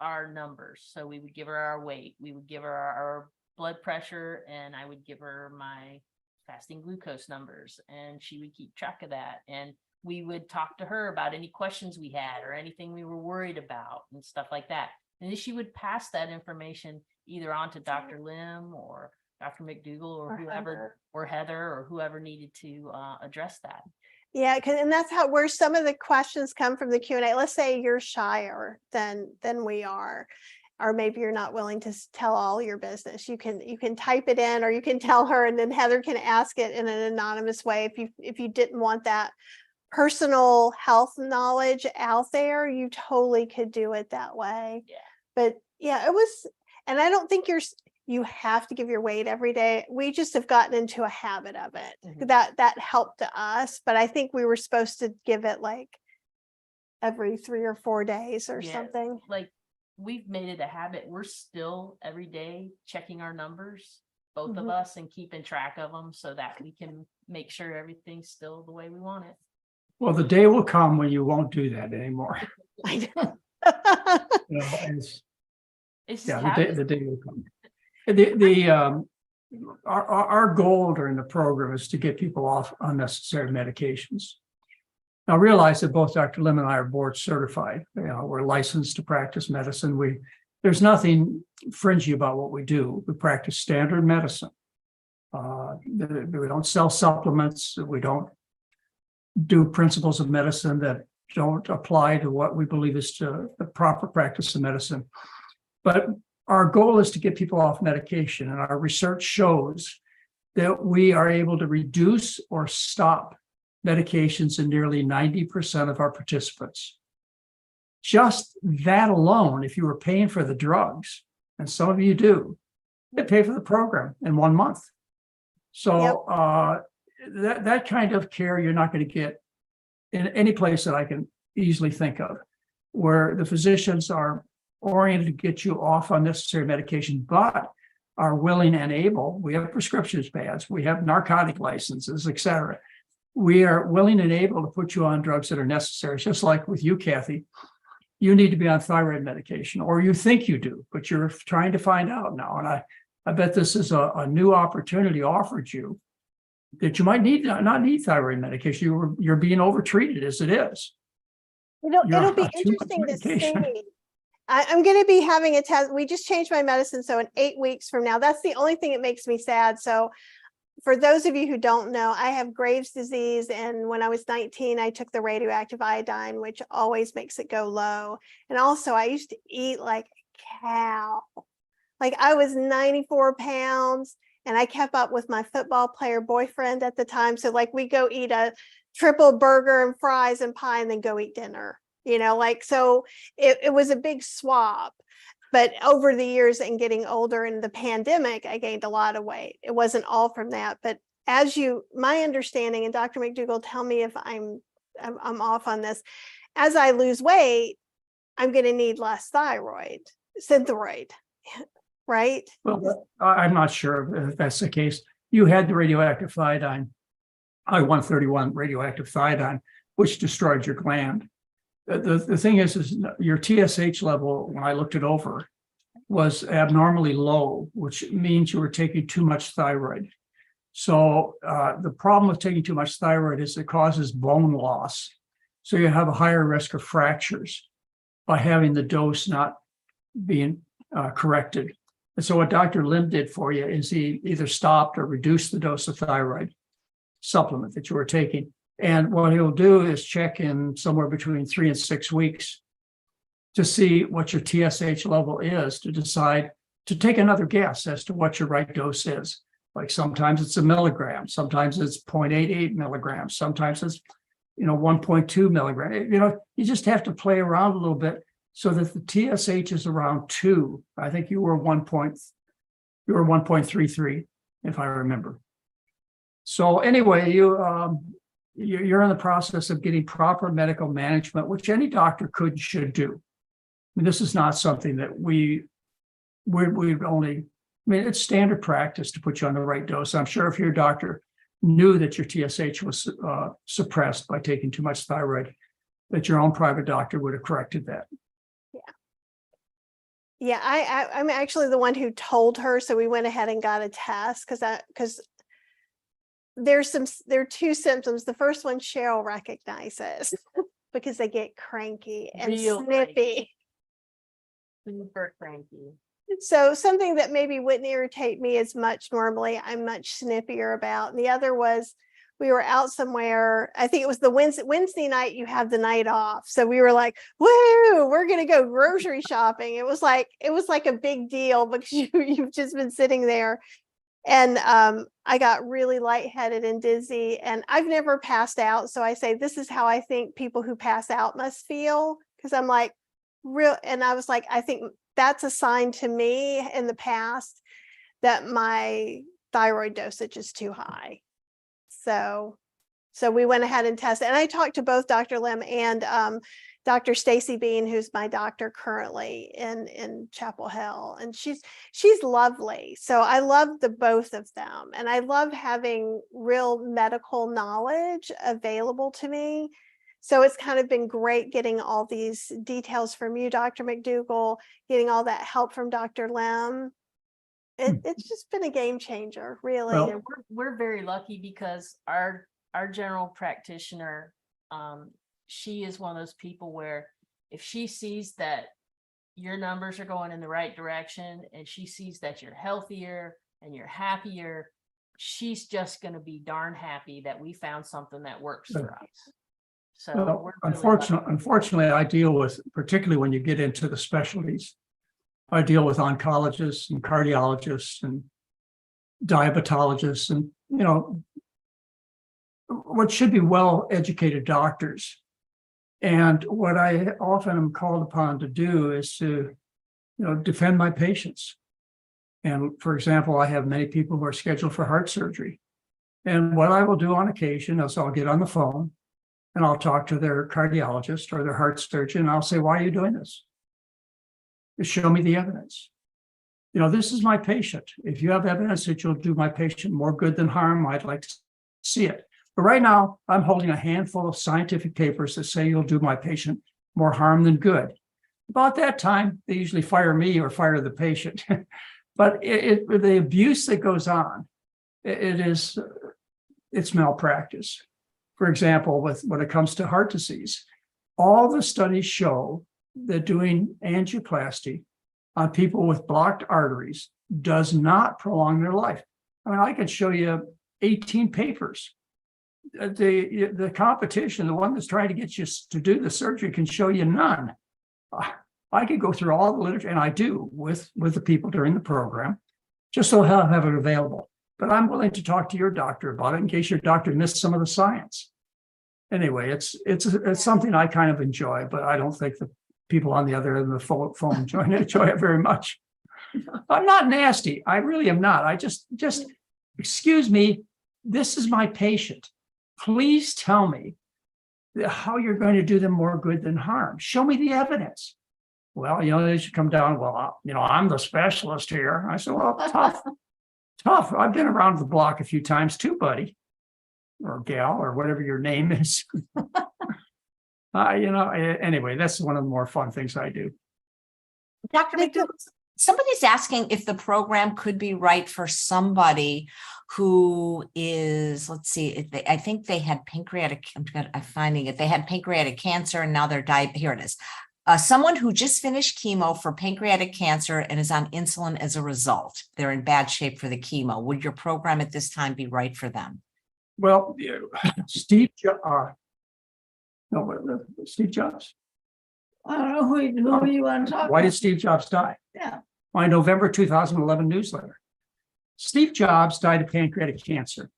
our numbers. So we would give her our weight, we would give her our blood pressure, and I would give her my fasting glucose numbers, and she would keep track of that. And we would talk to her about any questions we had or anything we were worried about and stuff like that. And then she would pass that information either on to Dr. Lim or Dr. McDougall or whoever, or Heather, or whoever needed to address that. Yeah, and that's where some of the questions come from the Q&A. Let's say you're shyer than we are, or maybe you're not willing to tell all your business. You can type it in, or you can tell her, and then Heather can ask it in an anonymous way. If you didn't want that personal health knowledge out there, you totally could do it that way. Yeah. But yeah, it was, and I don't think you have to give your weight every day. We just have gotten into a habit of it. That helped us, but I think we were supposed to give it like every 3 or 4 days or something. Like, we've made it a habit. We're still every day checking our numbers, both of us, and keeping track of them so that we can make sure everything's still the way we want it. Well, the day will come when you won't do that anymore. I know. You know, It's the day will come. Our goal during the program is to get people off unnecessary medications. Now, realize that both Dr. Lim and I are board certified. You know, we're licensed to practice medicine. There's nothing fringy about what we do. We practice standard medicine. We don't sell supplements. We don't do principles of medicine that don't apply to what we believe is to the proper practice of medicine. But our goal is to get people off medication, and our research shows that we are able to reduce or stop medications in nearly 90% of our participants. Just that alone, if you were paying for the drugs, and some of you do, they pay for the program in 1 month. So that kind of care you're not going to get in any place that I can easily think of, where the physicians are oriented to get you off unnecessary medication, but are willing and able. We have prescription pads, we have narcotic licenses, et cetera. We are willing and able to put you on drugs that are necessary. It's just like with you, Kathy, you need to be on thyroid medication, or you think you do, but you're trying to find out now. And I bet this is a new opportunity offered you that you might not need thyroid medication. You're being overtreated as it is. It'll be on too much interesting to medication. see. I'm going to be having a test. We just changed my medicine. So in 8 weeks from now, that's the only thing that makes me sad. So for those of you who don't know, I have Graves' disease. And when I was 19, I took the radioactive iodine, which always makes it go low. And also I used to eat like a cow. Like I was 94 pounds and I kept up with my football player boyfriend at the time. So like we go eat a triple burger and fries and pie and then go eat dinner, so it was a big swap. But over the years and getting older in the pandemic, I gained a lot of weight. It wasn't all from that, but my understanding, and Dr. McDougall, tell me if I'm off on this, as I lose weight, I'm going to need less synthroid, right? Well, I'm not sure if that's the case. You had the radioactive iodine, I-131 radioactive iodine, which destroyed your gland. The thing is your TSH level, when I looked it over, was abnormally low, which means you were taking too much thyroid. So the problem with taking too much thyroid is it causes bone loss. So you have a higher risk of fractures by having the dose not being corrected. And so what Dr. Lim did for you is he either stopped or reduced the dose of thyroid supplement that you were taking. And what he'll do is check in somewhere between 3 and 6 weeks to see what your TSH level is, to decide to take another guess as to what your right dose is. Like sometimes it's a milligram, sometimes it's 0.88 milligrams, sometimes it's 1.2 milligram. You just have to play around a little bit so that the TSH is around 2. I think you were 1.33, if I remember. So anyway, you're in the process of getting proper medical management, which any doctor could and should do. I mean, this is not something that we'd only, it's standard practice to put you on the right dose. I'm sure if your doctor knew that your TSH was suppressed by taking too much thyroid, that your own private doctor would have corrected that. Yeah, I'm actually the one who told her. So we went ahead and got a test because there are 2 symptoms. The first one Cheryl recognizes because they get cranky and snippy. Super cranky. So something that maybe wouldn't irritate me as much normally, I'm much snippier about. And the other was we were out somewhere. I think it was the Wednesday night, you have the night off. So we were like, woo, we're going to go grocery shopping. It was like a big deal because you've just been sitting there. And I got really lightheaded and dizzy, and I've never passed out. So I say, this is how I think people who pass out must feel. Cause I'm like and I was like, I think that's a sign to me in the past that my thyroid dosage is too high. So we went ahead and tested, and I talked to both Dr. Lim and Dr. Stacy Bean, who's my doctor currently in Chapel Hill, and she's lovely. So I love the both of them, and I love having real medical knowledge available to me. So it's kind of been great getting all these details from you, Dr. McDougall, getting all that help from Dr. Lim. It's just been a game changer, really. Well, And we're very lucky because our general practitioner, she is one of those people where if she sees that your numbers are going in the right direction and she sees that you're healthier and you're happier, she's just going to be darn happy that we found something that works for us. So we're really unfortunately, I deal with, particularly when you get into the specialties, I deal with oncologists and cardiologists and diabetologists and, what should be well-educated doctors. And what I often am called upon to do is to, defend my patients. And for example, I have many people who are scheduled for heart surgery. And what I will do on occasion is I'll get on the phone and I'll talk to their cardiologist or their heart surgeon. And I'll say, why are you doing this? Show me the evidence. This is my patient. If you have evidence that you'll do my patient more good than harm, I'd like to see it. But right now, I'm holding a handful of scientific papers that say you'll do my patient more harm than good. About that time, they usually fire me or fire the patient. But the abuse that goes on, it's malpractice. For example, when it comes to heart disease, all the studies show that doing angioplasty on people with blocked arteries does not prolong their life. I mean, I could show you 18 papers. The competition, the one that's trying to get you to do the surgery, can show you none. I could go through all the literature, and I do with the people during the program, just so I'll have it available. But I'm willing to talk to your doctor about it in case your doctor missed some of the science. Anyway, it's something I kind of enjoy, but I don't think the people on the other end of the phone enjoy it very much. I'm not nasty. I really am not. I just excuse me. This is my patient. Please tell me how you're going to do them more good than harm. Show me the evidence. Well, they should come down. Well, I'm the specialist here. I said, well, tough. I've been around the block a few times too, buddy, or gal, or whatever your name is. Anyway, that's one of the more fun things I do. Dr. McDougall, somebody's asking if the program could be right for somebody who is, let's see, I think they had pancreatic, I'm finding it, they had pancreatic cancer and now they're here it is. Someone who just finished chemo for pancreatic cancer and is on insulin as a result. They're in bad shape for the chemo. Would your program at this time be right for them? Well, Steve Jobs. I don't know who you want to talk Why about. did Steve Jobs die? Yeah. My November 2011 newsletter. Steve Jobs died of pancreatic cancer.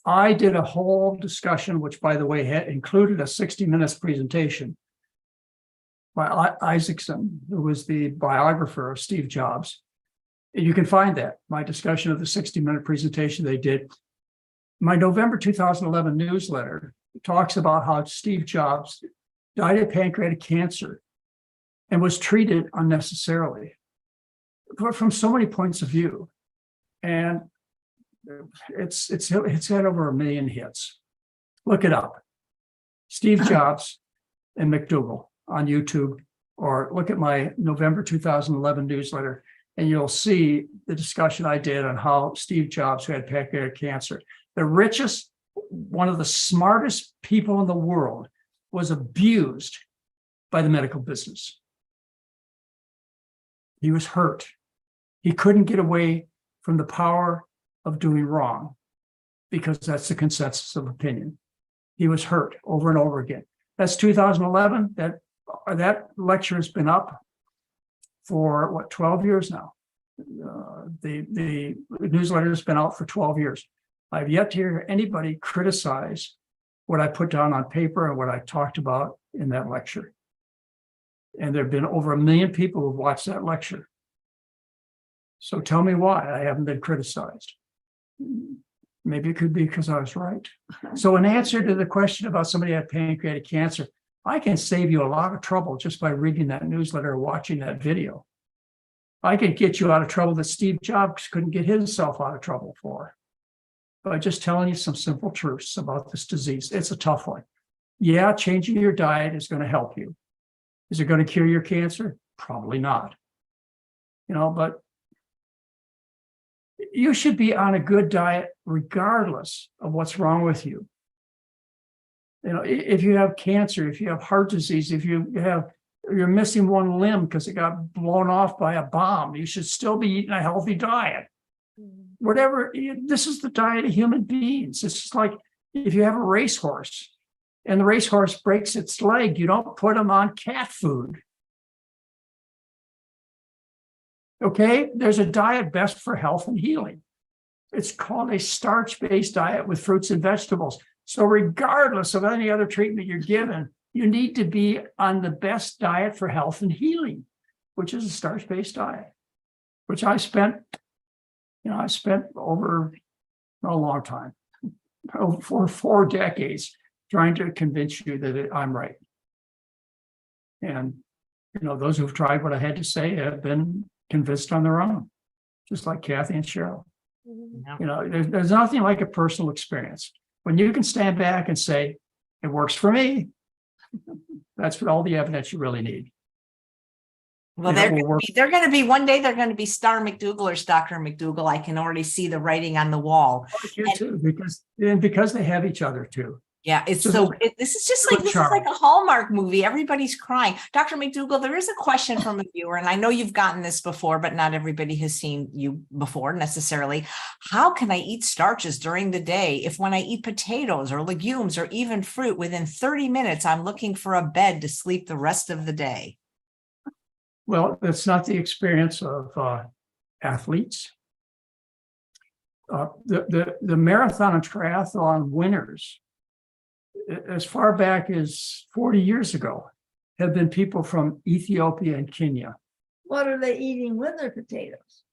I did a whole discussion, which, by the way, had included a 60 minutes presentation by Isaacson, who was the biographer of Steve Jobs. And you can find that, my discussion of the 60-minute presentation they did. My November 2011 newsletter talks about how Steve Jobs died of pancreatic cancer and was treated unnecessarily from so many points of view. And it's had over 1 million hits. Look it up. Steve Jobs and McDougall on YouTube, or look at my November 2011 newsletter, and you'll see the discussion I did on how Steve Jobs, who had pancreatic cancer, the richest, one of the smartest people in the world, was abused by the medical business. He was hurt. He couldn't get away from the power of doing wrong, because that's the consensus of opinion. He was hurt over and over again. That's 2011. That lecture has been up for 12 years now. The newsletter has been out for 12 years. I've yet to hear anybody criticize what I put down on paper and what I talked about in that lecture. And there have been over 1 million people who've watched that lecture. So tell me why I haven't been criticized. Maybe it could be because I was right. So in answer to the question about somebody who had pancreatic cancer, I can save you a lot of trouble just by reading that newsletter or watching that video. I could get you out of trouble that Steve Jobs couldn't get himself out of trouble for, by just telling you some simple truths about this disease. It's a tough one. Yeah, changing your diet is going to help you. Is it going to cure your cancer? Probably not. But you should be on a good diet regardless of what's wrong with you. If you have cancer, if you have heart disease, if you're missing one limb because it got blown off by a bomb, you should still be eating a healthy diet. Whatever, this is the diet of human beings. It's just like if you have a racehorse and the racehorse breaks its leg, you don't put him on cat food. Okay, there's a diet best for health and healing. It's called a starch-based diet with fruits and vegetables. So regardless of any other treatment you're given, you need to be on the best diet for health and healing, which is a starch-based diet. which I spent over a long time, for 4 decades, trying to convince you that I'm right. And, those who've tried what I had to say have been convinced on their own, just like Kathy and Cheryl. There's nothing like a personal experience. When you can stand back and say, it works for me, that's all the evidence you really need. Well, they're going to be one day. They're going to be Star McDougall or Dr. McDougall. I can already see the writing on the wall. Too, because they have each other too. Yeah, this is like a Hallmark movie. Everybody's crying. Dr. McDougall, there is a question from a viewer, and I know you've gotten this before, but not everybody has seen you before necessarily. How can I eat starches during the day if when I eat potatoes or legumes or even fruit, within 30 minutes, I'm looking for a bed to sleep the rest of the day? Well, that's not the experience of athletes. The marathon and triathlon winners, as far back as 40 years ago, have been people from Ethiopia and Kenya. What are they eating with their potatoes?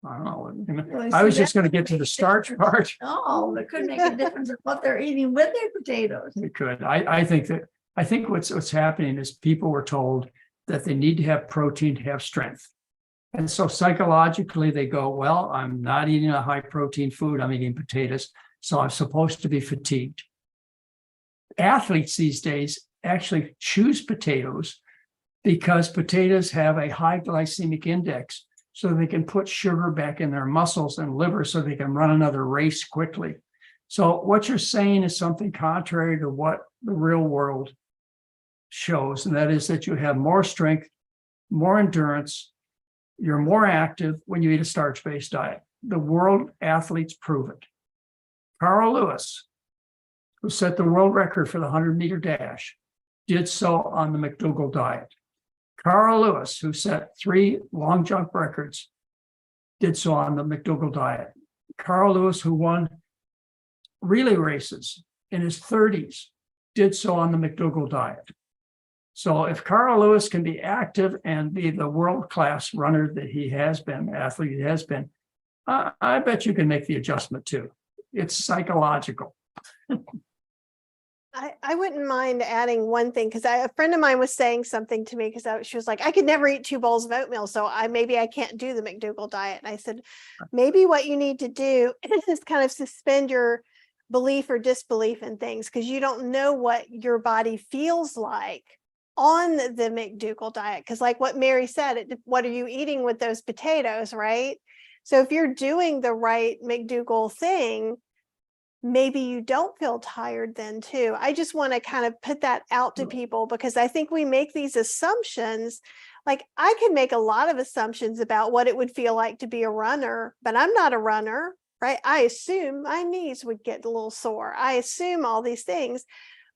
I don't know. Well, I was see, just going to get to the starch part. No, that could make a difference in what they're eating with their potatoes. It could. I think what's happening is people were told that they need to have protein to have strength. And so psychologically they go, well, I'm not eating a high protein food, I'm eating potatoes, so I'm supposed to be fatigued. Athletes these days actually choose potatoes because potatoes have a high glycemic index, so they can put sugar back in their muscles and liver so they can run another race quickly. So what you're saying is something contrary to what the real world shows, and that is that you have more strength, more endurance, you're more active when you eat a starch-based diet. The world athletes prove it. Carl Lewis, who set the world record for the 100-meter dash, did so on the McDougall diet. Carl Lewis, who set 3 long jump records, did so on the McDougall diet. Carl Lewis, who won relay races in his 30s, did so on the McDougall diet. So if Carl Lewis can be active and be the world-class runner that he has been, athlete he has been, I bet you can make the adjustment too. It's psychological. I wouldn't mind adding one thing, because a friend of mine was saying something to me, because she was like, I could never eat 2 bowls of oatmeal, so maybe I can't do the McDougall diet. And I said, maybe what you need to do is kind of suspend your belief or disbelief in things, because you don't know what your body feels like on the McDougall diet. Because like what Mary said, what are you eating with those potatoes, right? So if you're doing the right McDougall thing, maybe you don't feel tired then too. I just want to kind of put that out to people, because I think we make these assumptions. Like I can make a lot of assumptions about what it would feel like to be a runner, but I'm not a runner, right? I assume my knees would get a little sore. I assume all these things,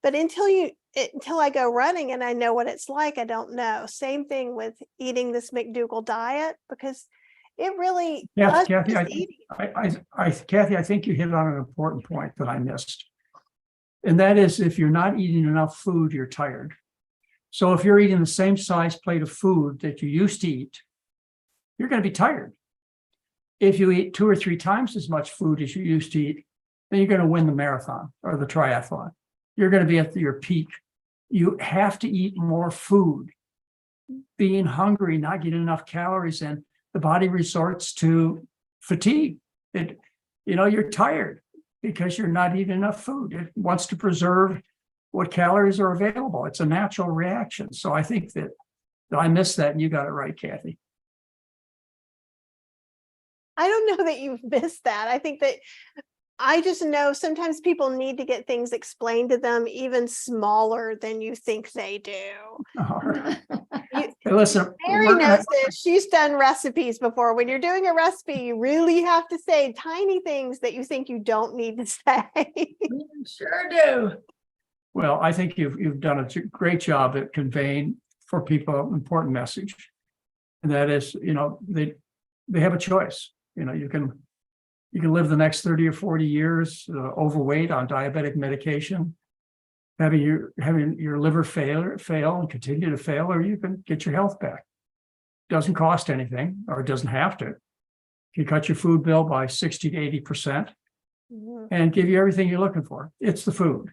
but until I go running and I know what it's like, I don't know. Same thing with eating this McDougall diet, because it really, Kathy, I think you hit on an important point that I missed. And that is, if you're not eating enough food, you're tired. So if you're eating the same size plate of food that you used to eat, you're going to be tired. If you eat 2 or 3 times as much food as you used to eat, then you're going to win the marathon or the triathlon. You're going to be at your peak. You have to eat more food. Being hungry, not getting enough calories in, the body resorts to fatigue. You're tired because you're not eating enough food. It wants to preserve what calories are available. It's a natural reaction. So I think that I missed that, and you got it right, Kathy. I don't know that you've missed that. I think that I just know sometimes people need to get things explained to them even smaller than you think they do. All right. Hey, listen, Mary knows this. She's done recipes before. When you're doing a recipe, you really have to say tiny things that you think you don't need to say. You sure do. Well, I think you've done a great job at conveying for people an important message, and that is, they have a choice. You can live the next 30 or 40 years overweight on diabetic medication, having your liver fail and continue to fail, or you can get your health back. doesn't cost anything, or it doesn't have to. You cut your food bill by 60 to 80% Mhm. and give you everything you're looking for. It's the food.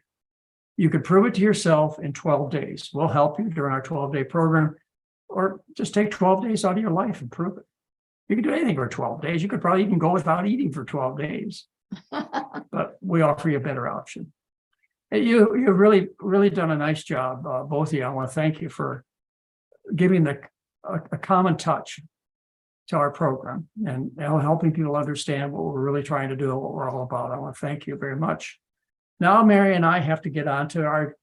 You could prove it to yourself in 12 days. We'll help you during our 12-day program, or just take 12 days out of your life and prove it. You can do anything for 12 days. You could probably even go without eating for 12 days, but we offer you a better option. And you've really done a nice job, both of you. I want to thank you for giving a common touch to our program and helping people understand what we're really trying to do and what we're all about. I want to thank you very much. Now, Mary and I have to get on to our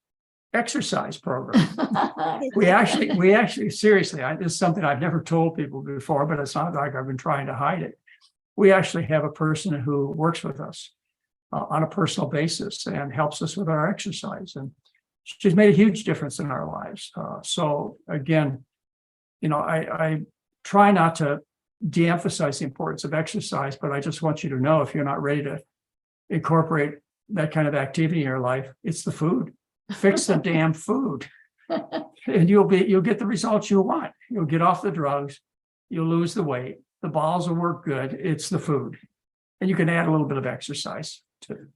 exercise program. We actually, seriously, this is something I've never told people before, but it's not like I've been trying to hide it. We actually have a person who works with us on a personal basis and helps us with our exercise. And she's made a huge difference in our lives. So again, I try not to de-emphasize the importance of exercise, but I just want you to know, if you're not ready to incorporate that kind of activity in your life, it's the food. Fix the damn food, and you'll get the results you want. You'll get off the drugs, you'll lose the weight, the balls will work good. It's the food, and you can add a little bit of exercise too.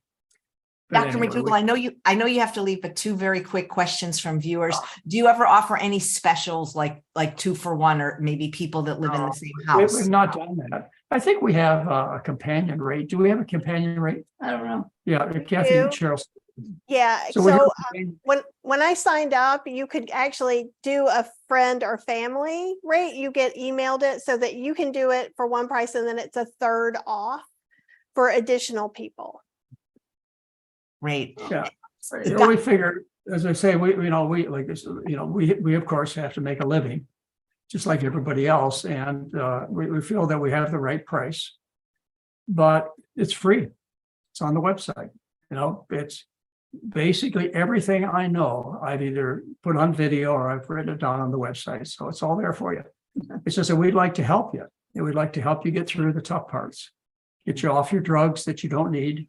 But Dr. anyway, McDougall, I know you have to leave, but two very quick questions from viewers. Do you ever offer any specials like 2-for-1, or maybe people that live in the same house? we've not done that. I think we have a companion rate. Do we have a companion rate? I don't know. Yeah, Kathy and do. Cheryl. Yeah, So we have so a companion- when I signed up, you could actually do a friend or family rate. You get emailed it so that you can do it for one price, and then it's a third off for additional people. Great. Yeah. Pretty So we figure, as I say, we like this, we of course have to make a living, just like everybody else. And we feel that we have the right price, but it's free. It's on the website. It's basically everything I know, I've either put on video or I've written it down on the website. So it's all there for you. It's just that we'd like to help you. And we'd like to help you get through the tough parts, get you off your drugs that you don't need,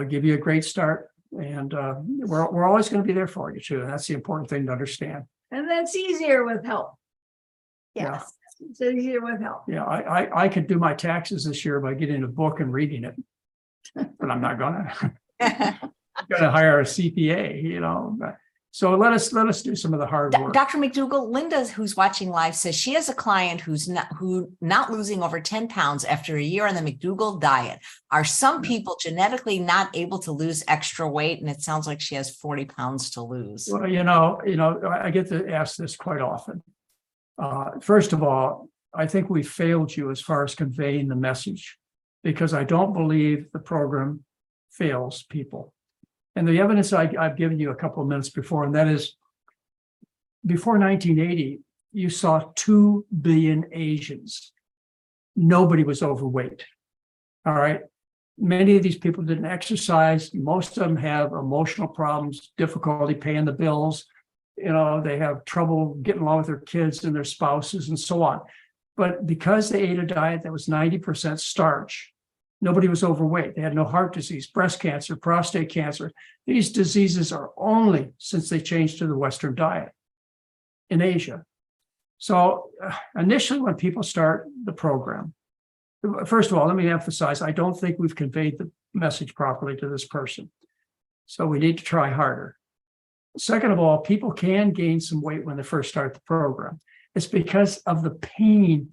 give you a great start. And we're always going to be there for you too. And that's the important thing to understand. And that's easier with help. Yeah. Yes. It's easier with help. Yeah, I could do my taxes this year by getting a book and reading it, but I'm not gonna. I'm gonna hire a CPA, So let us do some of the hard work. Dr. McDougall, Linda, who's watching live, says she has a client who's not losing over 10 pounds after a year on the McDougall diet. Are some people genetically not able to lose extra weight? And it sounds like she has 40 pounds to lose. Well, I get to ask this quite often. First of all, I think we failed you as far as conveying the message, because I don't believe the program fails people. And the evidence I've given you a couple of minutes before, and that is, before 1980, you saw 2 billion Asians. Nobody was overweight. All right. Many of these people didn't exercise. Most of them have emotional problems, difficulty paying the bills. They have trouble getting along with their kids and their spouses and so on. But because they ate a diet that was 90% starch, nobody was overweight. They had no heart disease, breast cancer, prostate cancer. These diseases are only since they changed to the Western diet in Asia. So initially, when people start the program, first of all, let me emphasize, I don't think we've conveyed the message properly to this person. So we need to try harder. Second of all, people can gain some weight when they first start the program. It's because of the pain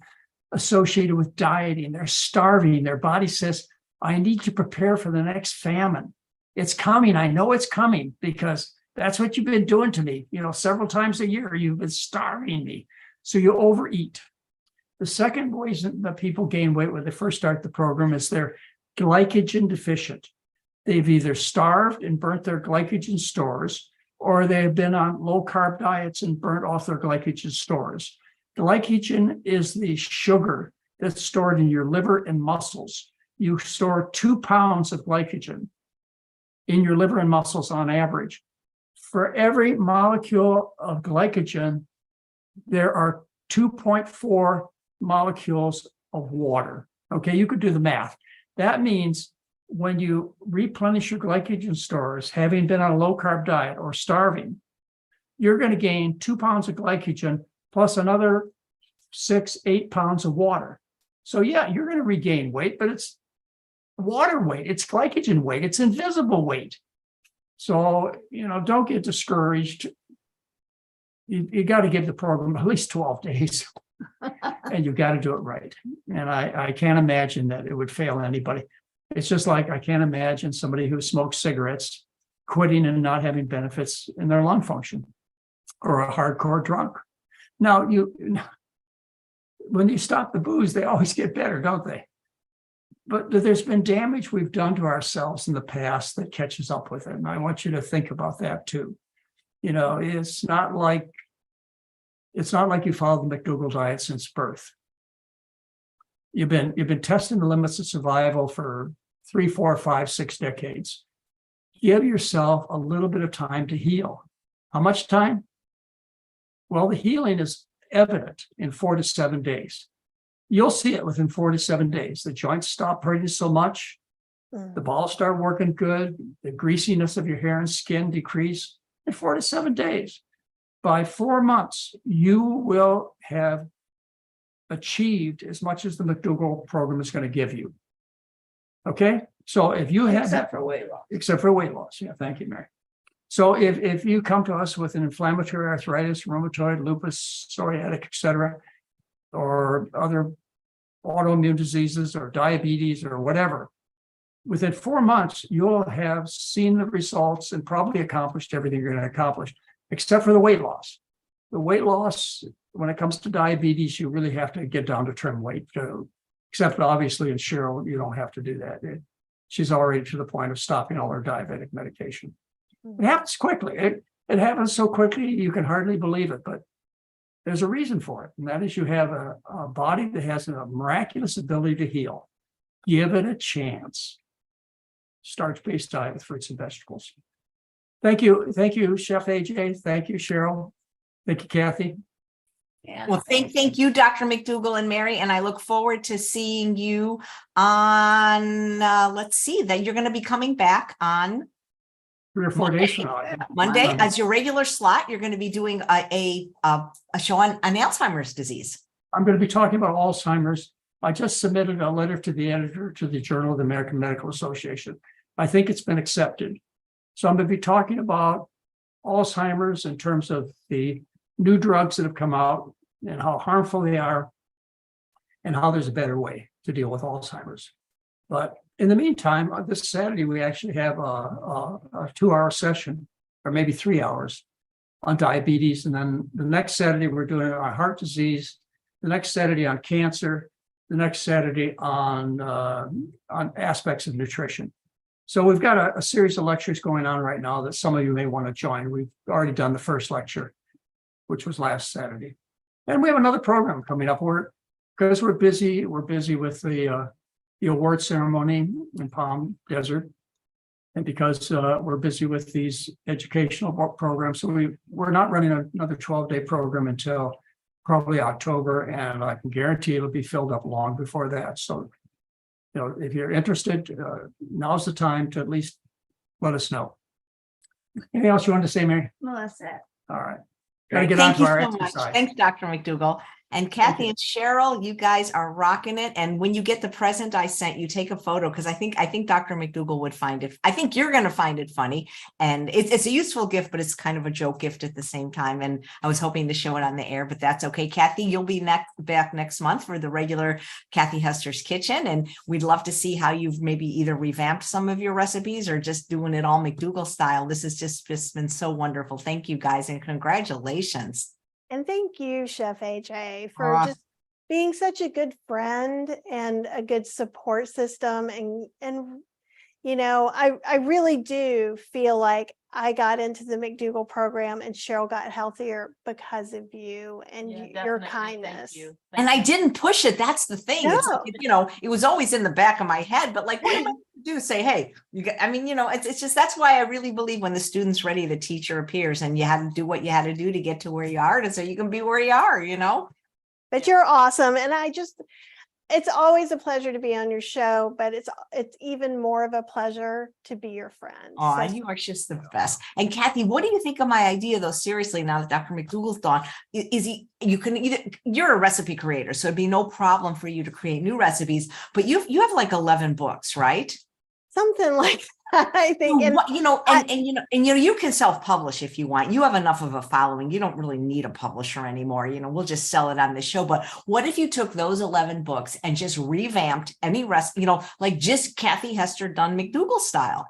associated with dieting. They're starving. Their body says, I need to prepare for the next famine. It's coming. I know it's coming because that's what you've been doing to me. Several times a year, you've been starving me. So you overeat. The second reason that people gain weight when they first start the program is they're glycogen deficient. They've either starved and burnt their glycogen stores, or they've been on low carb diets and burnt off their glycogen stores. Glycogen is the sugar that's stored in your liver and muscles. You store 2 pounds of glycogen in your liver and muscles on average. For every molecule of glycogen, there are 2.4 molecules of water. Okay, you could do the math. That means when you replenish your glycogen stores, having been on a low carb diet or starving, you're going to gain 2 pounds of glycogen plus another 6, 8 pounds of water. So yeah, you're going to regain weight, but it's water weight, it's glycogen weight, it's invisible weight. So, don't get discouraged. You got to give the program at least 12 days and you've got to do it right. And I can't imagine that it would fail anybody. It's just like I can't imagine somebody who smokes cigarettes quitting and not having benefits in their lung function, or a hardcore drunk. Now, when you stop the booze, they always get better, don't they? But there's been damage we've done to ourselves in the past that catches up with it. And I want you to think about that too. It's not like you followed the McDougall diet since birth. You've been testing the limits of survival for 3, 4, 5, 6 decades. Give yourself a little bit of time to heal. How much time? Well, the healing is evident in 4 to 7 days. You'll see it within 4 to 7 days. The joints stop hurting so much. The balls start working good. The greasiness of your hair and skin decrease in 4 to 7 days. By 4 months, you will have achieved as much as the McDougall program is going to give you. Okay? So if you have Except for weight loss. Except for weight loss. Yeah, thank you, Mary. So if you come to us with an inflammatory arthritis, rheumatoid, lupus, psoriatic, etc., or other autoimmune diseases or diabetes or whatever, within 4 months, you'll have seen the results and probably accomplished everything you're going to accomplish, except for the weight loss. The weight loss, when it comes to diabetes, you really have to get down to trim weight, except obviously in Cheryl, you don't have to do that. She's already to the point of stopping all her diabetic medication. It happens quickly. It happens so quickly, you can hardly believe it, but there's a reason for it. And that is you have a body that has a miraculous ability to heal. Give it a chance. Starch-based diet with fruits and vegetables. Thank you. Thank you, Chef AJ. Thank you, Cheryl. Thank you, Kathy. Well, thank you, Dr. McDougall and Mary, and I look forward to seeing you on, let's see, that you're going to be coming back on 3 or 4 days from now. Monday as your regular slot. You're going to be doing a show on Alzheimer's disease. I'm going to be talking about Alzheimer's. I just submitted a letter to the editor to the Journal of the American Medical Association. I think it's been accepted. So I'm going to be talking about Alzheimer's in terms of the new drugs that have come out and how harmful they are and how there's a better way to deal with Alzheimer's. But in the meantime, this Saturday, we actually have a 2-hour session, or maybe 3 hours, on diabetes. And then the next Saturday, we're doing our heart disease. The next Saturday on cancer. The next Saturday on aspects of nutrition. So we've got a series of lectures going on right now that some of you may want to join. We've already done the first lecture, which was last Saturday. And we have another program coming up. Because we're busy with the award ceremony in Palm Desert. And because we're busy with these educational programs, so we're not running another 12-day program until probably October, and I can guarantee it'll be filled up long before that. So, if you're interested, now's the time to at least let us know. Anything else you wanted to say, Mary? No, that's it. All right. Got to get Thank on you to our so much. exercise. Thanks, Dr. McDougall. And Kathy and Cheryl, you guys are rocking it. And when you get the present I sent you, take a photo, because I think Dr. McDougall would find it. I think you're going to find it funny. And it's a useful gift, but it's kind of a joke gift at the same time. And I was hoping to show it on the air, but that's okay. Kathy, you'll be back next month for the regular Kathy Hester's Kitchen. And we'd love to see how you've maybe either revamped some of your recipes or just doing it all McDougall style. This has just been so wonderful. Thank you guys, and congratulations. And thank you, Chef AJ, for just being such a good friend and a good support system. And I really do feel like I got into the McDougall program and Cheryl got healthier because of you and your kindness. Thank you. And I didn't push it. That's the thing. No. It's like, it was always in the back of my head, but like, what am I going to do? Say, hey, it's just, that's why I really believe when the student's ready, the teacher appears, and you had to do what you had to do to get to where you are, and so you can be where you are, But you're awesome. And it's always a pleasure to be on your show, but it's even more of a pleasure to be your friend. Oh, So you are just the best. And Kathy, what do you think of my idea though? Seriously, now that Dr. McDougall's gone, you can either, you're a recipe creator, so it'd be no problem for you to create new recipes, but you have like 11 books, right? something like that, I think. And You can self-publish if you want. You have enough of a following. You don't really need a publisher anymore. We'll just sell it on the show. But what if you took those 11 books and just revamped any rest, like just Kathy Hester done McDougall style,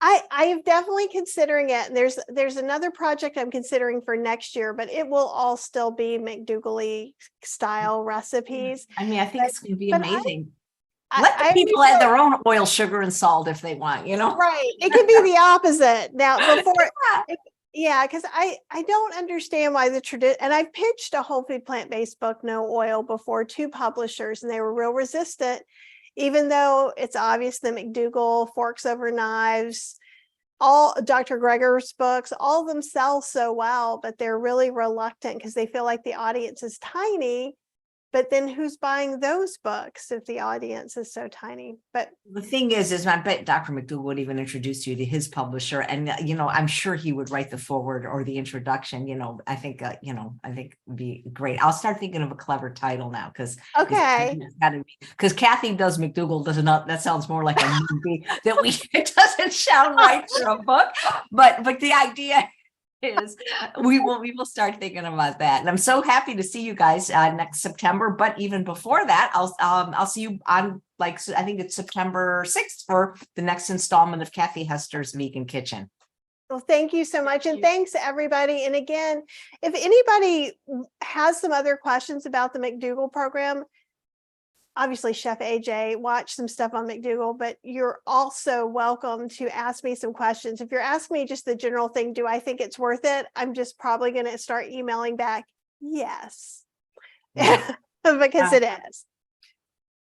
I'm definitely considering it. And there's another project I'm considering for next year, but it will all still be McDougall-y style recipes. I mean, I think it's going to be but amazing. I- Let the I people really- add their own oil, sugar, and salt if they want, Right. It could be the opposite. Now, because I don't understand why the tradition, and I've pitched a whole food plant-based book, no oil, before to publishers, and they were real resistant, even though it's obvious the McDougall, Forks Over Knives, all Dr. Greger's books, all of them sell so well, but they're really reluctant because they feel like the audience is tiny. But then who's buying those books if the audience is so tiny? But the thing is I bet Dr. McDougall would even introduce you to his publisher, and I'm sure he would write the foreword or the introduction. I think it'd be great. I'll start thinking of a clever title now because because Kathy does McDougall does not. That sounds more like a movie that it doesn't sound right for a book, but the idea is we will start thinking about that. And I'm so happy to see you guys next September, but even before that, I'll see you on I think it's September 6th for the next installment of Kathy Hester's Vegan Kitchen. well, thank you so much. And thanks everybody. And again, if anybody has some other questions about the McDougall program, obviously Chef AJ, watch some stuff on McDougall, but you're also welcome to ask me some questions. If you're asking me just the general thing, do I think it's worth it? I'm just probably going to start emailing back. Yes, because it is.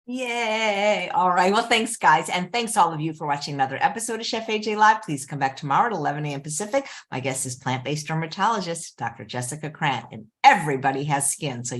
Yay. All right. Well, thanks guys. And thanks all of you for watching another episode of Chef AJ Live. Please come back tomorrow at 11 a.m. Pacific. My guest is plant-based dermatologist, Dr. Jessica Krant, and everybody has skin. So